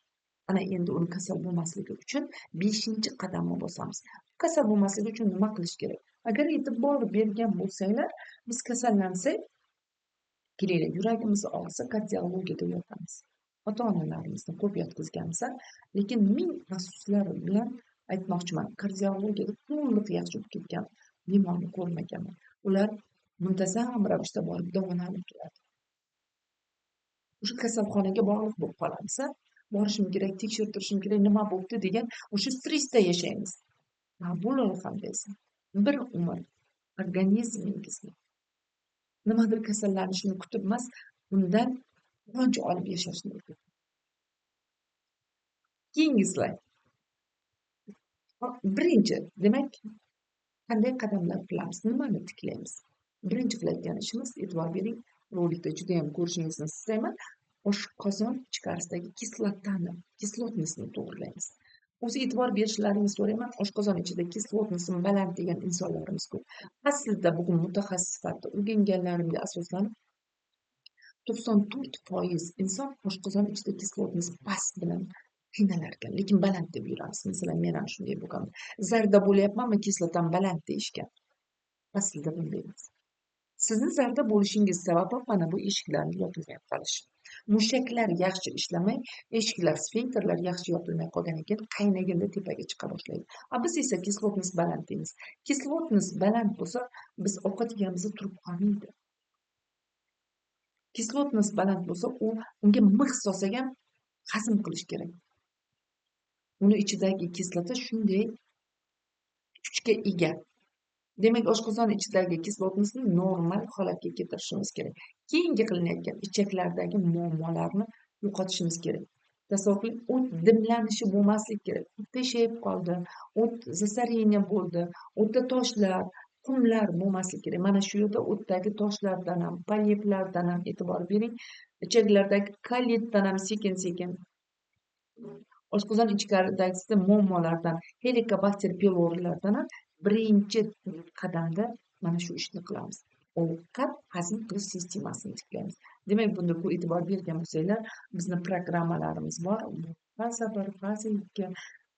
Ana endi uni kasal bo'lmasligi uchun 5-qadamni bosamiz. Kasal bo'lmasligi uchun nima qilish kerak? Agar e'tibor bergan bo'lsanglar, biz kasallansak, kelinglar, yuragimiz og'risa kardiologiyada yotamiz. Ota-onalarimizni ko'p yotqizganmiz, lekin ming afsuslar bilan aytmoqchiman, kardiologiyada to'liq yaxshi bo'lib ketgan bemorni ko'rmaganman. Ular muntazam ravishda borib davolanib turadi. O'sha kasalxonaga bog'liq bo'lib qolamiz. Borishim kerak, tekshirtirishim kerak, nima bo'ldi degan o'sha stressda yashaymiz. Bu loyihamda esa bir umr organizmingizni nimadir kasallanishini kutib emas, undan quvonch olib yashashni o'rgatadi. Keyingi slayd. Birinchi, demak, qanday qadamlar qilamiz, nimani tiklaymiz? Birinchi qilayotgan ishimiz, e'tibor bering, rolikda juda ham ko'rishingizni istayman, oshqozon ichkarisidagi kislotnisni to'g'rilaymiz. O'zi e'tibor berishlaringizni so'rayman, oshqozon ichida kislotnisi baland degan insonlarimiz ko'p. Aslida bugun mutaxassis sifatida o'rganganlarimga asoslanib 94% inson oshqozon ichida kislotnisi past bilan qiynalar ekan, lekin baland deb yuramiz. Masalan, men ham shunday bo'lganman. Zarda bo'lyapmanmi, kislotam baland deyishgan. Aslida bunday emas. Sizni zarda bo'lishingiz sababi mana bu eshiklarni yopilmay qolishi. Mushaklar yaxshi ishlamay, eshiklar, sfinkterlar yaxshi yopilmay qolgandan keyin qaynaganda tepaga chiqa boshlaydi. Biz esa kislotnis baland deymiz. Kislotnis baland bo'lsa, biz ovqat yeganimizda turib qolmaydi. Kislotnis baland bo'lsa, unga mix solsak ham hazm qilish kerak. Uni ichidagi kislota shunday kuchga ega. Demak, oshqozon ichidagi kislotnisni normal holatga keltirishimiz kerak. Keyingi qilinayotgan ichaklardagi muammolarni yo'qotishimiz kerak. Tasavvur qiling, o't dimlanishi bo'lmasligi kerak. O't teshayib qoldi, o't zasорение bo'ldi, o'tda toshlar, qumlar bo'lmasligi kerak. Mana shu yerda o'tdagi toshlardan ham, polyeplardan ham e'tibor bering. Ichaklardagi kolitdan ham sekin-sekin oshqozon ichkaridagi muammolardan, helikobakter pylorilardan ham birinchi qadamda mana shu ishni qilamiz. Ovqat hazm qilish sistemasini tiklaymiz. Demak, bunda e'tibor bergan bo'lsanglar, bizni programmalarimiz bor. Faza 1, faza 2,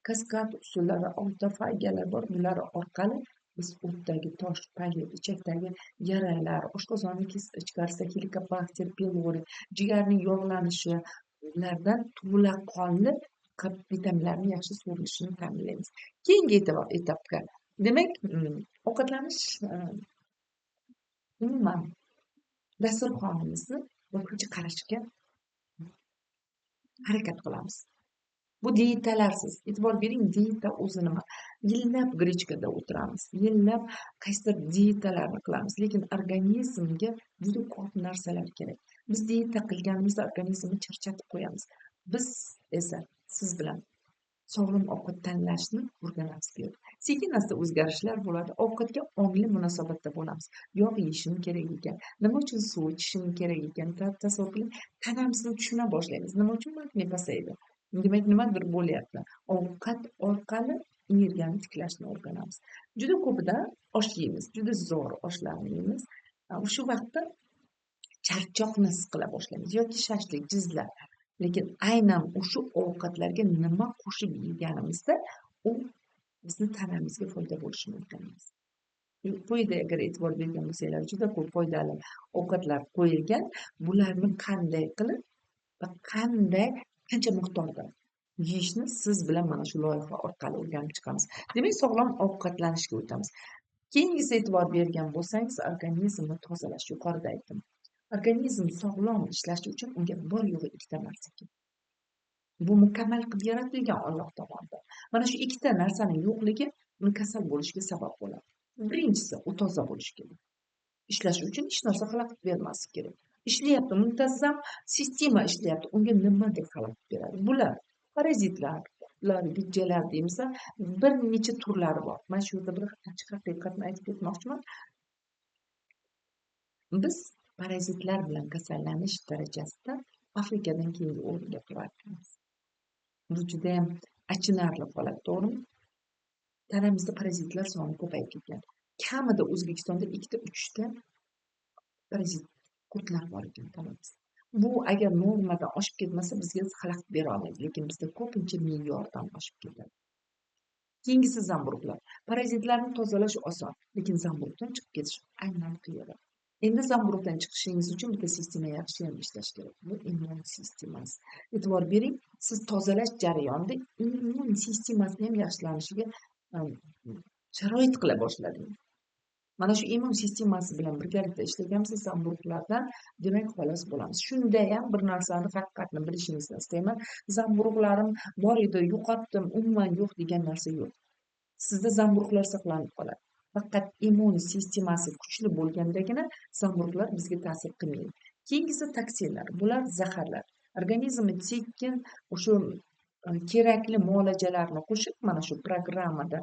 kaskad usullari, autofagiyalar bor. Bular orqali biz o'tdagi tosh, polyep, ichakdagi yaralar, oshqozonni ichkarisidagi helikobakter pylori, jigarning yog'lanishi, ulardan to'laqonli vitaminlarning yaxshi so'rilishini ta'minlaymiz. Keyingi etapga, demak, ovqatlanish umuman dasturxonimizni boshqacha qarashga harakat qilamiz. Bu diyetalarsiz. E'tibor bering, diyeta o'zi nima? Yillab grechkada o'tiramiz, yillab qaysidir diyetalarni qilamiz, lekin organizmga juda ko'p narsalar kerak. Biz diyeta qilganimizda organizmni charchatib qo'yamiz. Biz esa siz bilan sog'lom ovqat tanlashni o'rganamiz bu yerda. Sekin-asta o'zgarishlar bo'ladi. Ovqatga ongli munosabatda bo'lamiz. Yog' yeyishim kerak ekan, nima uchun suv ichishim kerak ekan, tasavvur qiling, tanamizni tushuna boshlaymiz. Nima uchun magniy pasaydi? Demak, nimadir bo'lyapti. Ovqat orqali energiyani tiklashni o'rganamiz. Juda ko'pida osh yeymiz, juda zo'r oshlarni yeymiz. Shu vaqtda charchoqni his qila boshlaymiz yoki shashlik, jizlar. Lekin aynan o'sha ovqatlarga nima qo'shib yeganimizda u bizni tanamizga foyda bo'lishi mumkin emas. Quyida agar e'tibor bergan bo'lsanglar, juda ko'p foydali ovqatlar qo'yilgan. Bularni qanday qilib va qancha miqdorda yeyishni siz bilan mana shu loyiha orqali o'rganib chiqamiz. Demak, sog'lom ovqatlanishga o'tamiz. Keyingisi e'tibor bergan bo'lsangiz, organizmni tozalash. Yuqorida aytdim. Organizm sog'lom ishlashi uchun unga bor yo'g'i ikkita narsa kerak. Bu mukammal qilib yaratilgan Alloh tomonidan. Mana shu ikkita narsaning yo'qligi uni kasal bo'lishiga sabab bo'ladi. Birinchisi, u toza bo'lishi kerak. Ishlashi uchun hech narsa xalaqit bermasligi kerak. Ishlayapti, muntazam sistema ishlayapti. Unga nima deb xalaqit beradi? Bular parazitlar, gijjalar deymiz, bir necha turlari bor. Mana shu yerda bir ochiq haqiqatni aytib ketmoqchiman. Biz parazitlar bilan kasallanish darajasida Afrikadan keyingi o'rinda turarkanmiz. Bu juda ham achinarli holat, to'g'rimi? Tanamizda parazitlar soni ko'payib ketgan. Kamida O'zbekistonda 2-3 ta parazit qurtlar bor ekan tanamizda. Bu agar normadan oshib ketmasa bizga xalaqit bera olmaydi, lekin bizda ko'pincha me'yordan oshib ketadi. Keyingisi zamburug'lar. Parazitlarni tozalash oson, lekin zamburug'dan chiqib ketish aynan qiyin. Endi zamburug'dan chiqishingiz uchun bitta sistema yaxshi ham ishlash kerak. Bu immun sistemasi. E'tibor bering, siz tozalash jarayonida immun sistemasini ham yaxshilanishiga sharoit qila boshladingiz. Mana shu immun sistemasi bilan birgalikda ishlagansiz zamburug'lardan demak xalos bo'lamiz. Shunda ham bir narsani haqiqatni bilishingizni istayman. Zamburug'larim bor edi, yo'qotdim, umuman yo'q degan narsa yo'q. Sizda zamburug'lar saqlanib qoladi. Faqat immun sistemasi kuchli bo'lgandagina zamburug'lar bizga ta'sir qilmaydi. Keyingisi toksinlar. Bular zaharlar. Organizmni sekin o'sha kerakli muolajalarni qo'shib, mana shu programmada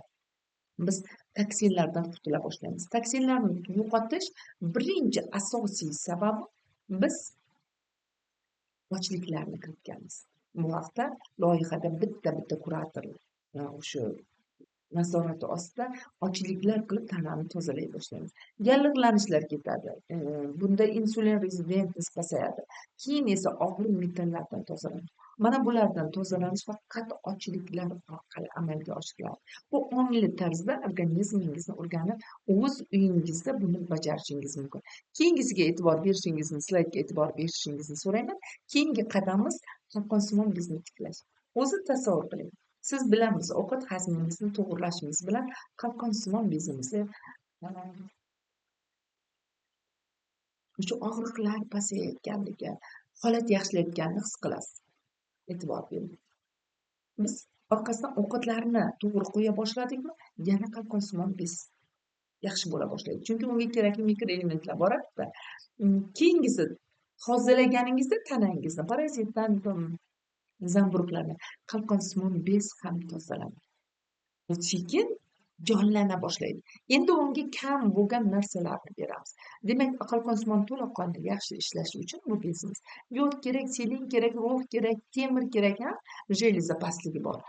biz toksinlardan qutula boshlaymiz. Toksinlarni yo'qotish birinchi asosiy sababi biz ochliklarni kiritganmiz. Bu haqda loyihada bitta kurator o'sha nazorati ostida ochliklar qilib tanani tozalay boshlaymiz. Yallig'lanishlar ketadi. Bunda insulin rezistentность pasayadi. Keyin esa og'ir metallardan tozalanadi. Mana bulardan tozalanish faqat ochliklar orqali amalga oshiriladi. Bu ongli tarzda organizmingizni o'rganib, o'z uyingizda buni bajarishingiz mumkin. Keyingisiga e'tibor berishingizni, slaydga e'tibor berishingizni so'rayman. Keyingi qadamimiz qalqonsimon bizni tiklash. O'zi tasavvur qiling. Siz bilamiz, ovqat hazmingizni to'g'irlashingiz bilan qalqonsimon bezimizni o'sha og'riqlar pasayayotganligi, holat yaxshilayotganini his qilasiz. E'tibor bering. Biz orqasidan ovqatlarni to'g'ri qo'ya boshladikmi, yana qalqonsimon bez yaxshi bo'la boshlaydi. Chunki unga kerakli mikroelementlar boradi-da. Keyingisi tozalaganingizda tanangizni parazitdan, zamburug'lardan qalqonsimon bez ham tozalanadi. U sekin jonlana boshlaydi. Endi unga kam bo'lgan narsalarni beramiz. Demak, qalqonsimon to'laqonli yaxshi ishlashi uchun bu bezimiz yod kerak, selen kerak, rux kerak, temir kerak, jeleza pastligi bor.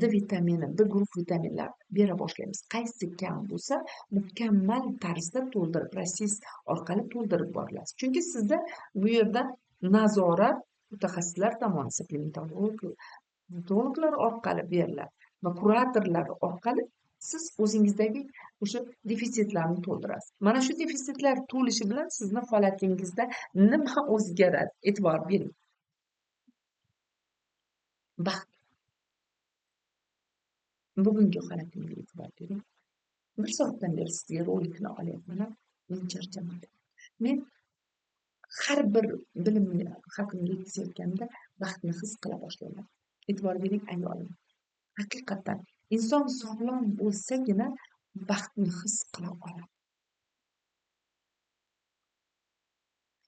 D vitamini, B guruh vitaminlar bera boshlaymiz. Qaysi kam bo'lsa, mukammal tarzda to'ldirib, protez orqali to'ldirib boriladi. Chunki sizda bu yerda nazorat mutaxassislar tomonidan supplementologlar orqali beriladi va kuratorlar orqali siz o'zingizdagi o'sha defitsitlarni to'ldirasiz. Mana shu defitsitlar to'lishi bilan sizni holatingizda nima o'zgaradi? E'tibor bering. Baxt. Bugungi holatimga e'tibor bering. 1 soatdan beri sizga rolikni olyapman. Men charchamadim. Men har bir bilimni haqimga yetkazayotganda baxtni his qila boshlayman. E'tibor bering ayolim. Haqiqatan inson sog'lom bo'lsagina baxtni his qila oladi.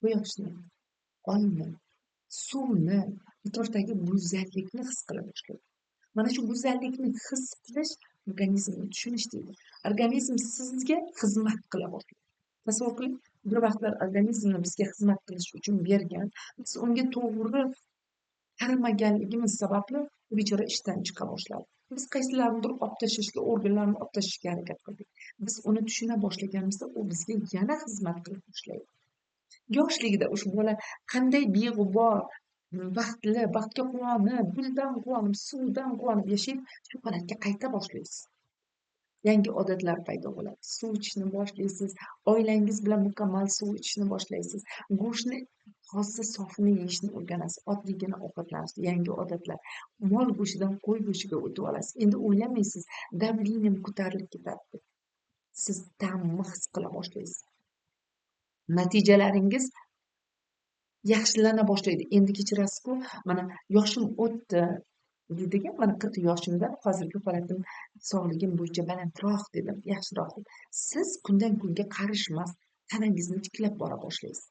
Quyoshni, oyni, suvni, atrofdagi go'zallikni his qila boshlaydi. Mana shu go'zallikni his qilish organizmni tushunish deydi. Organizm sizga xizmat qila boshlaydi. Tasavvur qiling, bir vaqtlar organizmni bizga xizmat qilish uchun bergan, biz unga to'g'ri qaramaganligimiz sababli u bechora ishdan chiqa boshladi. Biz qaysilarnidir olib tashlashga, organlarni olib tashlashga harakat qildik. Biz uni tushuna boshlaganimizda u bizga yana xizmat qila boshlaydi. Yoshligida o'sha bola qanday beg'ubor, baxtli, baxtga quvonib, guldan quvonib, suvdan quvonib yashaydi, shu holatga qayta boshlaysiz. Yangi odatlar paydo bo'ladi. Suv ichishni boshlaysiz, oilangiz bilan mukammal suv ichishni boshlaysiz. Go'shtni toza sofini yeyishni o'rganasiz. Oddiygina ovqatlanishni, yangi odatlar. Mol go'shtidan qo'y go'shtiga o'tib olasiz. Endi o'ylamaysiz, davleniyam ko'tarilib ketadi deb. Siz ta'mni his qila boshlaysiz. Natijalaringiz yaxshilana boshlaydi. Endi kechirasiz-ku, mana yoshim o'tdi dediga, mana 40 yoshimda hozirgi holatim sog'ligim bo'yicha balandroq dedim, yaxshiroq dedim. Siz kundan kunga qarishmas tanangizni tiklab bora boshlaysiz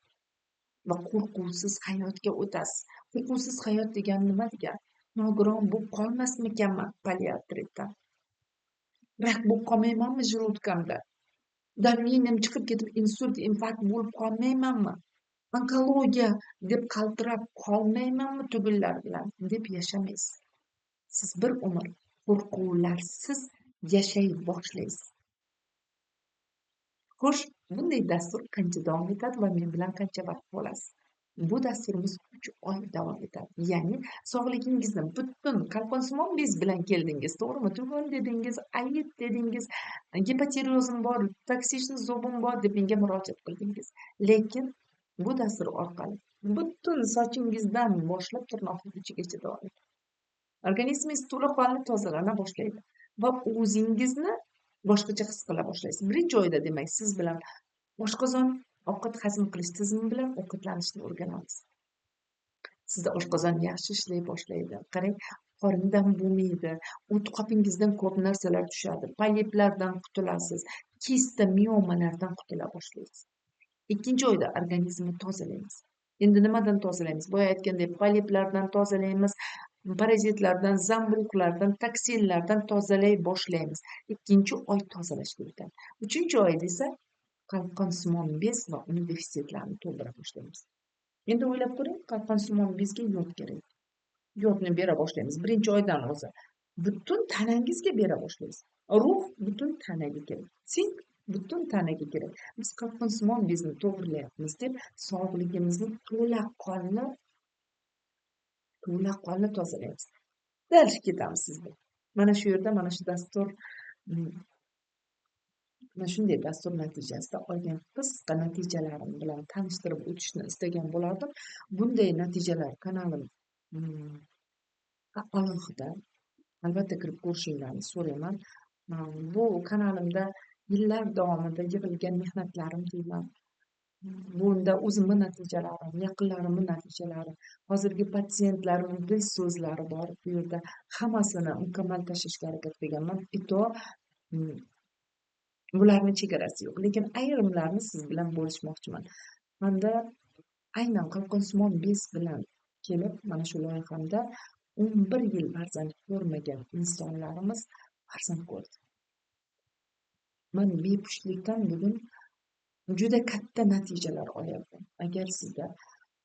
va qo'rquvsiz hayotga o'tasiz. Qo'rquvsiz hayot degani nima degani? Nogiron bo'lib qolmasmikanman poliartritdan? Rak bo'lib qolmaymanmi желудкамda? Davleniyam chiqib ketib insult, infarkt bo'lib qolmaymanmi? Onkologiya deb qaltirab qolmaymanmi tugunlar bilan deb yashamaysiz. Siz bir umr qo'rquvlarsiz yashay boshlaysiz. Xo'sh, bunday dastur qancha davom etadi va men bilan qancha vaqt bo'lasiz? Bu dasturimiz 3 oy davom etadi. Ya'ni sog'ligingizni butun qalqonsimon bez bilan keldingiz, to'g'rimi? Tugun dedingiz, ayit dedingiz, gipotireozim bor, toksичный zobim bor deb menga murojaat qildingiz. Lekin bu dastur orqali butun sochingizdan boshlab tirnoqning uchigacha davom etadi. Organizmingiz to'laqonli tozalana boshlaydi va o'zingizni boshqacha his qila boshlaysiz. Birinchi oyda demak siz bilan oshqozon ovqat hazm qilish tizimi bilan ovqatlanishni o'rganamiz. Sizda oshqozon yaxshi ishlay boshlaydi. Qarang, qorindan bo'lmaydi. O't qopingizdan ko'p narsalar tushadi. Poliplardan qutulasiz. Kista, miomalardan qutula boshlaysiz. Ikkinchi oyda organizmni tozalaymiz. Endi nimadan tozalaymiz? Boya aytgandek, poliplardan tozalaymiz, parazitlardan, zamburug'lardan, toksinlardan tozalay boshlaymiz. Ikkinchi oy tozalashga o'tadi. Uchinchi oyda esa qalqonsimon bez va uning defitsitlarini to'ldira boshlaymiz. Endi o'ylab ko'ring, qalqonsimon bezga yod kerak. Yodni bera boshlaymiz. Birinchi oydan o'zi butun tanangizga bera boshlaysiz. Ruh butun tanaga kerak. Sink butun tanaga kerak. Biz qalqonsimon bezni to'g'rilayapmiz deb sog'ligimizni to'laqonli tozalaymiz. Dal ketamiz sizga. Mana shu yerda mana shu dastur mana shunday dastur natijasida olgan qisqa natijalarim bilan tanishtirib o'tishni istagan bo'lardim. Bunday natijalar kanalim alohida albatta kirib ko'rishinglarni so'rayman. Bu kanalimda yillar davomida yig'ilgan mehnatlarim deyman. Bunda o'zimni natijalarim, yaqinlarimni natijalari, hozirgi patsientlarimning dil so'zlari bor. Bu yerda hammasini mukammal tashlashga harakat qilganman. Bularni chegarasi yo'q. Lekin ayrimlarini siz bilan bo'lishmoqchiman. Manda aynan qalqonsimon bez bilan kelib, mana shu loyihamda 11 yil farzand ko'rmagan insonlarimiz farzand ko'rdi. Man bepushtlikdan bugun juda katta natijalar olyapman. Agar sizda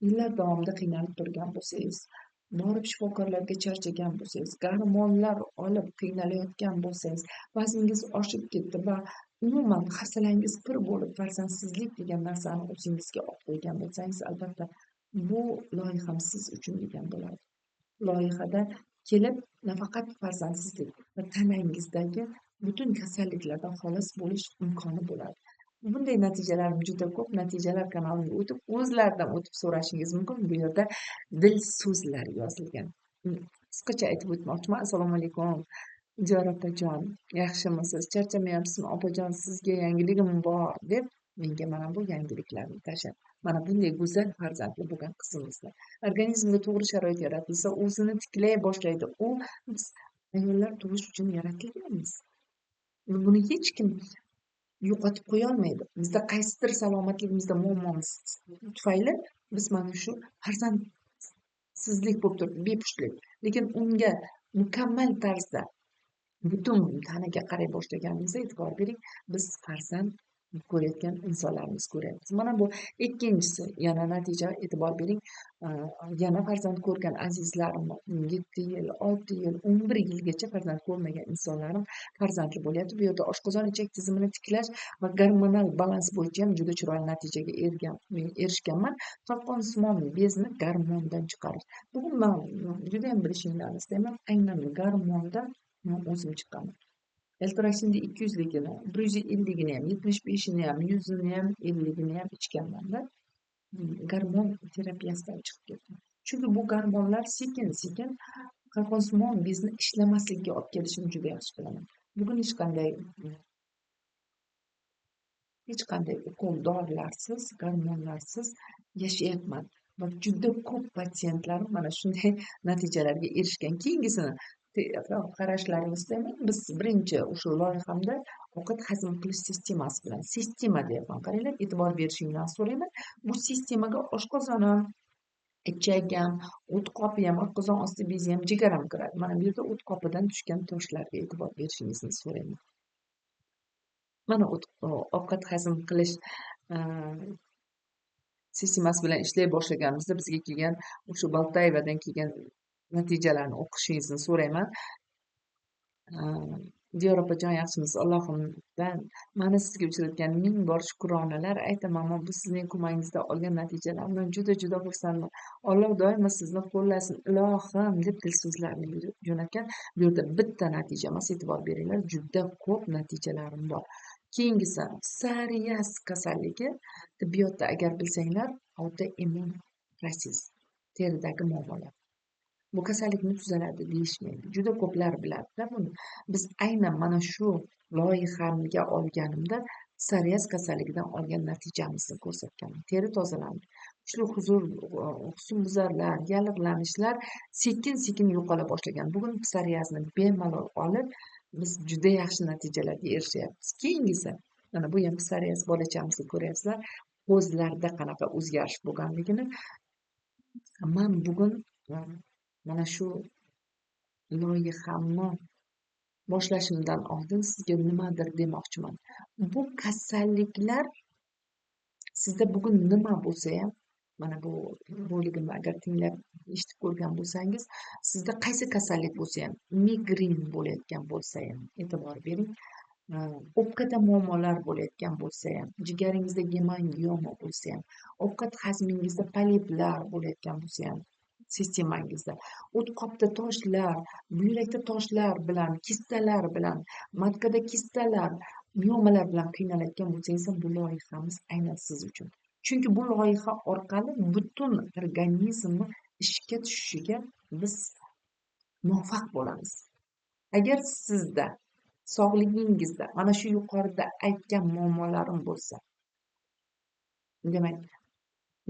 yillar davomida qiynalib turgan bo'lsangiz, borib shifokorlarga charchagan bo'lsangiz, gormonlar olib qiynalayotgan bo'lsangiz, vazningiz oshib ketdi va umuman hafsalangiz pir bo'lib farzandsizlik degan narsani o'zingizga olib qo'ygan bo'lsangiz, albatta bu loyiham siz uchun degan bo'ladi. Loyihada kelib nafaqat farzandsizlik va tanangizdagi butun kasalliklardan xalos bo'lish imkoni bo'ladi. Bunday natijalarim juda ko'p. Natijalar kanaliga o'tib, o'zlaridan o'tib so'rashingiz mumkin. Bu yerda dil so'zlar yozilgan. Qisqacha aytib o'tmoqchiman. Assalomu alaykum. Ijara opajon, yaxshimisiz? Charchamayapsizmi opajon? Sizga yangiligim bor deb menga mana bu yangiliklarni tashlab, mana bunday go'zal farzandli bo'lgan qizimizni organizmga to'g'ri sharoit yaratilsa, o'zini tiklay boshlaydi. U biz ayollar tug'ish uchun yaratilganmiz. Buni hech kim yo'qotib qo'yolmaydi. Bizda qaysidir salomatligimizda muammomiz tufayli biz mana shu farzandsizlik bo'lib turibdi, bepushtlik. Lekin unga mukammal tarzda butun tanaga qaray boshlaganimizda e'tibor bering, biz farzand ko'rayotgan insonlarimiz ko'ryapmiz. Mana bu ikkinchisi. Yana natija, e'tibor bering, yana farzand ko'rgan azizlarim 7 yil, 6 yil, 11 yilgacha farzand ko'rmagan insonlarim farzandli bo'lyapti. Bu yerda oshqozon ichak tizimini tiklash va gormonal balans bo'yicha ham juda chiroyli natijaga erishganman. Qalqonsimon bezni gormondan chiqarish. Bugun man juda ham bilishinglarni istayman. Aynan gormondan o'zim chiqqaman. Eltrosinda 200ligini, 150ligini ham, 75ini ham, 100ini ham, 50ligini ham ichganman-da. Gormon terapiyasidan chiqib ketdim. Chunki bu gormonlar sekin-sekin qalqonsimon bezni ishlamasligiga olib kelishini juda yaxshi bilaman. Bugun hech qanday ukol dorilarsiz, gormonlarsiz yashayapman. Va juda ko'p patsientlarim mana shunday natijalarga erishgan. Keyingisini qarashlarini istayman. Biz birinchi o'sha loyihamda ovqat hazm qilish sistemasi bilan, sistema deyapman, qaranglar, e'tibor berishingizni so'rayman. Bu sistemaga oshqozonim, ichagim, o't qopi ham, oshqozon osti bezi ham, jigar ham kiradi. Mana bu yerda o't qopidan tushgan toshlarga e'tibor berishingizni so'rayman. Mana ovqat hazm qilish sistemasi bilan ishlay boshlaganimizda bizga kelgan o'sha Boltayevadan kelgan natijalarni o'qishingizni so'rayman. Diyor opajon, yaxshimisiz? Allohimdan mani sizga uchratgan ming bor shukronalar aytaman. Bu sizning ko'magingizda olgan natijalarimdan juda xursandman. Alloh doimo sizni qo'llasin, ilohim deb dil so'zlarini jo'natgan. Bu yerda bitta natija emas, e'tibor beringlar, juda ko'p natijalarim bor. Keyingisi psoriaz kasalligi. Tibbiyotda agar bilsanglar, autoimmun protsess, teridagi muammolar. Bu kasallikni tuzaladi deyishmaydi. Juda ko'plar biladi-da buni. Biz aynan mana shu loyihamga olganimda psoriaz kasalligidan olgan natijamizni ko'rsatganman. Teri tozalandi. Kuchli husnbuzarlar, yallig'lanishlar sekin-sekin yo'qola boshlagan. Bugun psoriazni bemalol olib, biz juda yaxshi natijalarga erishyapmiz. Keyingisi, mana bu ham psoriaz bolachamizni ko'ryapsizlar. Ko'zlarda qanaqa o'zgarish bo'lganligini. Men bugun mana shu loyihamni boshlashimdan oldin sizga nimadir demoqchiman. Bu kasalliklar sizda bugun nima bo'lsa ham, mana bu roligimni agar tinglab eshitib ko'rgan bo'lsangiz, sizda qaysi kasallik bo'lsa ham, migren bo'layotgan bo'lsa ham, e'tibor bering, o'pkada muammolar bo'layotgan bo'lsa ham, jigaringizda gemangioma bo'lsa ham, ovqat hazmingizda poliplar bo'layotgan bo'lsa ham, sistemangizda o't qopda toshlar, buyrakda toshlar bilan, kistalar bilan, matkada kistalar, miomalar bilan qiynalayotgan bo'lsangiz ham, bu loyihamiz aynan siz uchun. Chunki bu loyiha orqali butun organizmni ishga tushishiga biz muvaffaq bo'lamiz. Agar sizda sog'ligingizda mana shu yuqorida aytgan muammolarim bo'lsa, demak,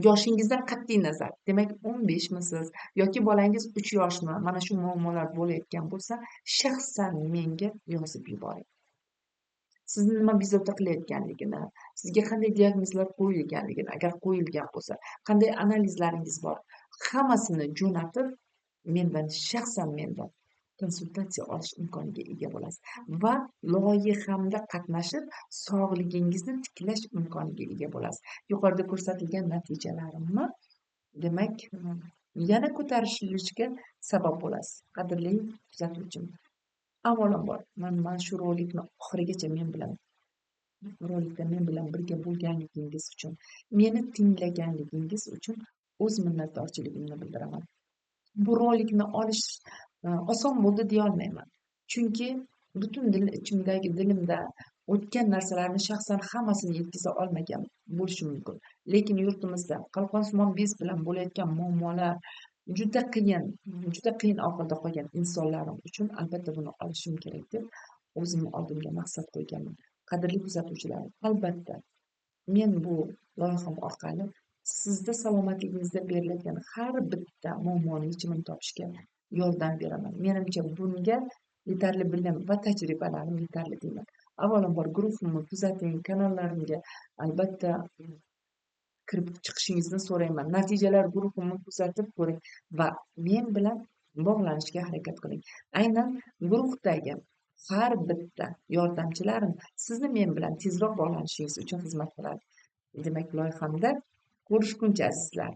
yoshingizdan qat'iy nazar, demak 15misiz yoki bolangiz 3 yoshmi, mana shu muammolar bo'layotgan bo'lsa, shaxsan menga yozib yuboring. sizni nima bezovta qilayotganligini, sizga qanday diagnozlar qo'yilganligini, agar qo'yilgan bo'lsa, qanday analizlaringiz bor, hammasini jo'natib, mendan konsultatsiya olish imkoniga ega bo'lasiz va loyihamda qatnashib, sog'ligingizni tiklash imkoniga ega bo'lasiz. Yuqorida ko'rsatilgan natijalarimni demak, yana ko'tarilishga sabab bo'lasiz. Qadrli kuzatuvchim, avvalambor mana shu rolikni oxirigacha men bilan birga bo'lganligingiz uchun, meni tinglaganligingiz uchun o'z minnatdorchiligimni bildiraman. Bu rolikni olish oson bo'ldi deya olmayman. Chunki butun ichimdagi dilimda o'tgan narsalarni shaxsan hammasini yetkaza olmagan bo'lishim mumkin. Lekin yurtimizda qalqonsimon bez bilan bo'layotgan muammolar juda qiyin ahvolda qolgan insonlarim uchun albatta buni olishim kerak deb o'zimni oldimga maqsad qo'yganman. Qadrli kuzatuvchilarim, albatta men bu loyiham orqali sizda salomatligingizda beriladigan har bitta muammoni yechimini topishga yordam beraman. Menimcha bunga yetarli bilim va tajribalarim yetarli deyman. Avvalambor guruhimni kuzating, kanallarimga albatta kirib chiqishingizni so'rayman. Natijalar guruhimni kuzatib ko'ring va men bilan bog'lanishga harakat qiling. Aynan guruhdagi har bitta yordamchilarim sizni men bilan tezroq bog'lanishingiz uchun xizmat qiladi. Demak, loyihamda ko'rishguncha azizlar.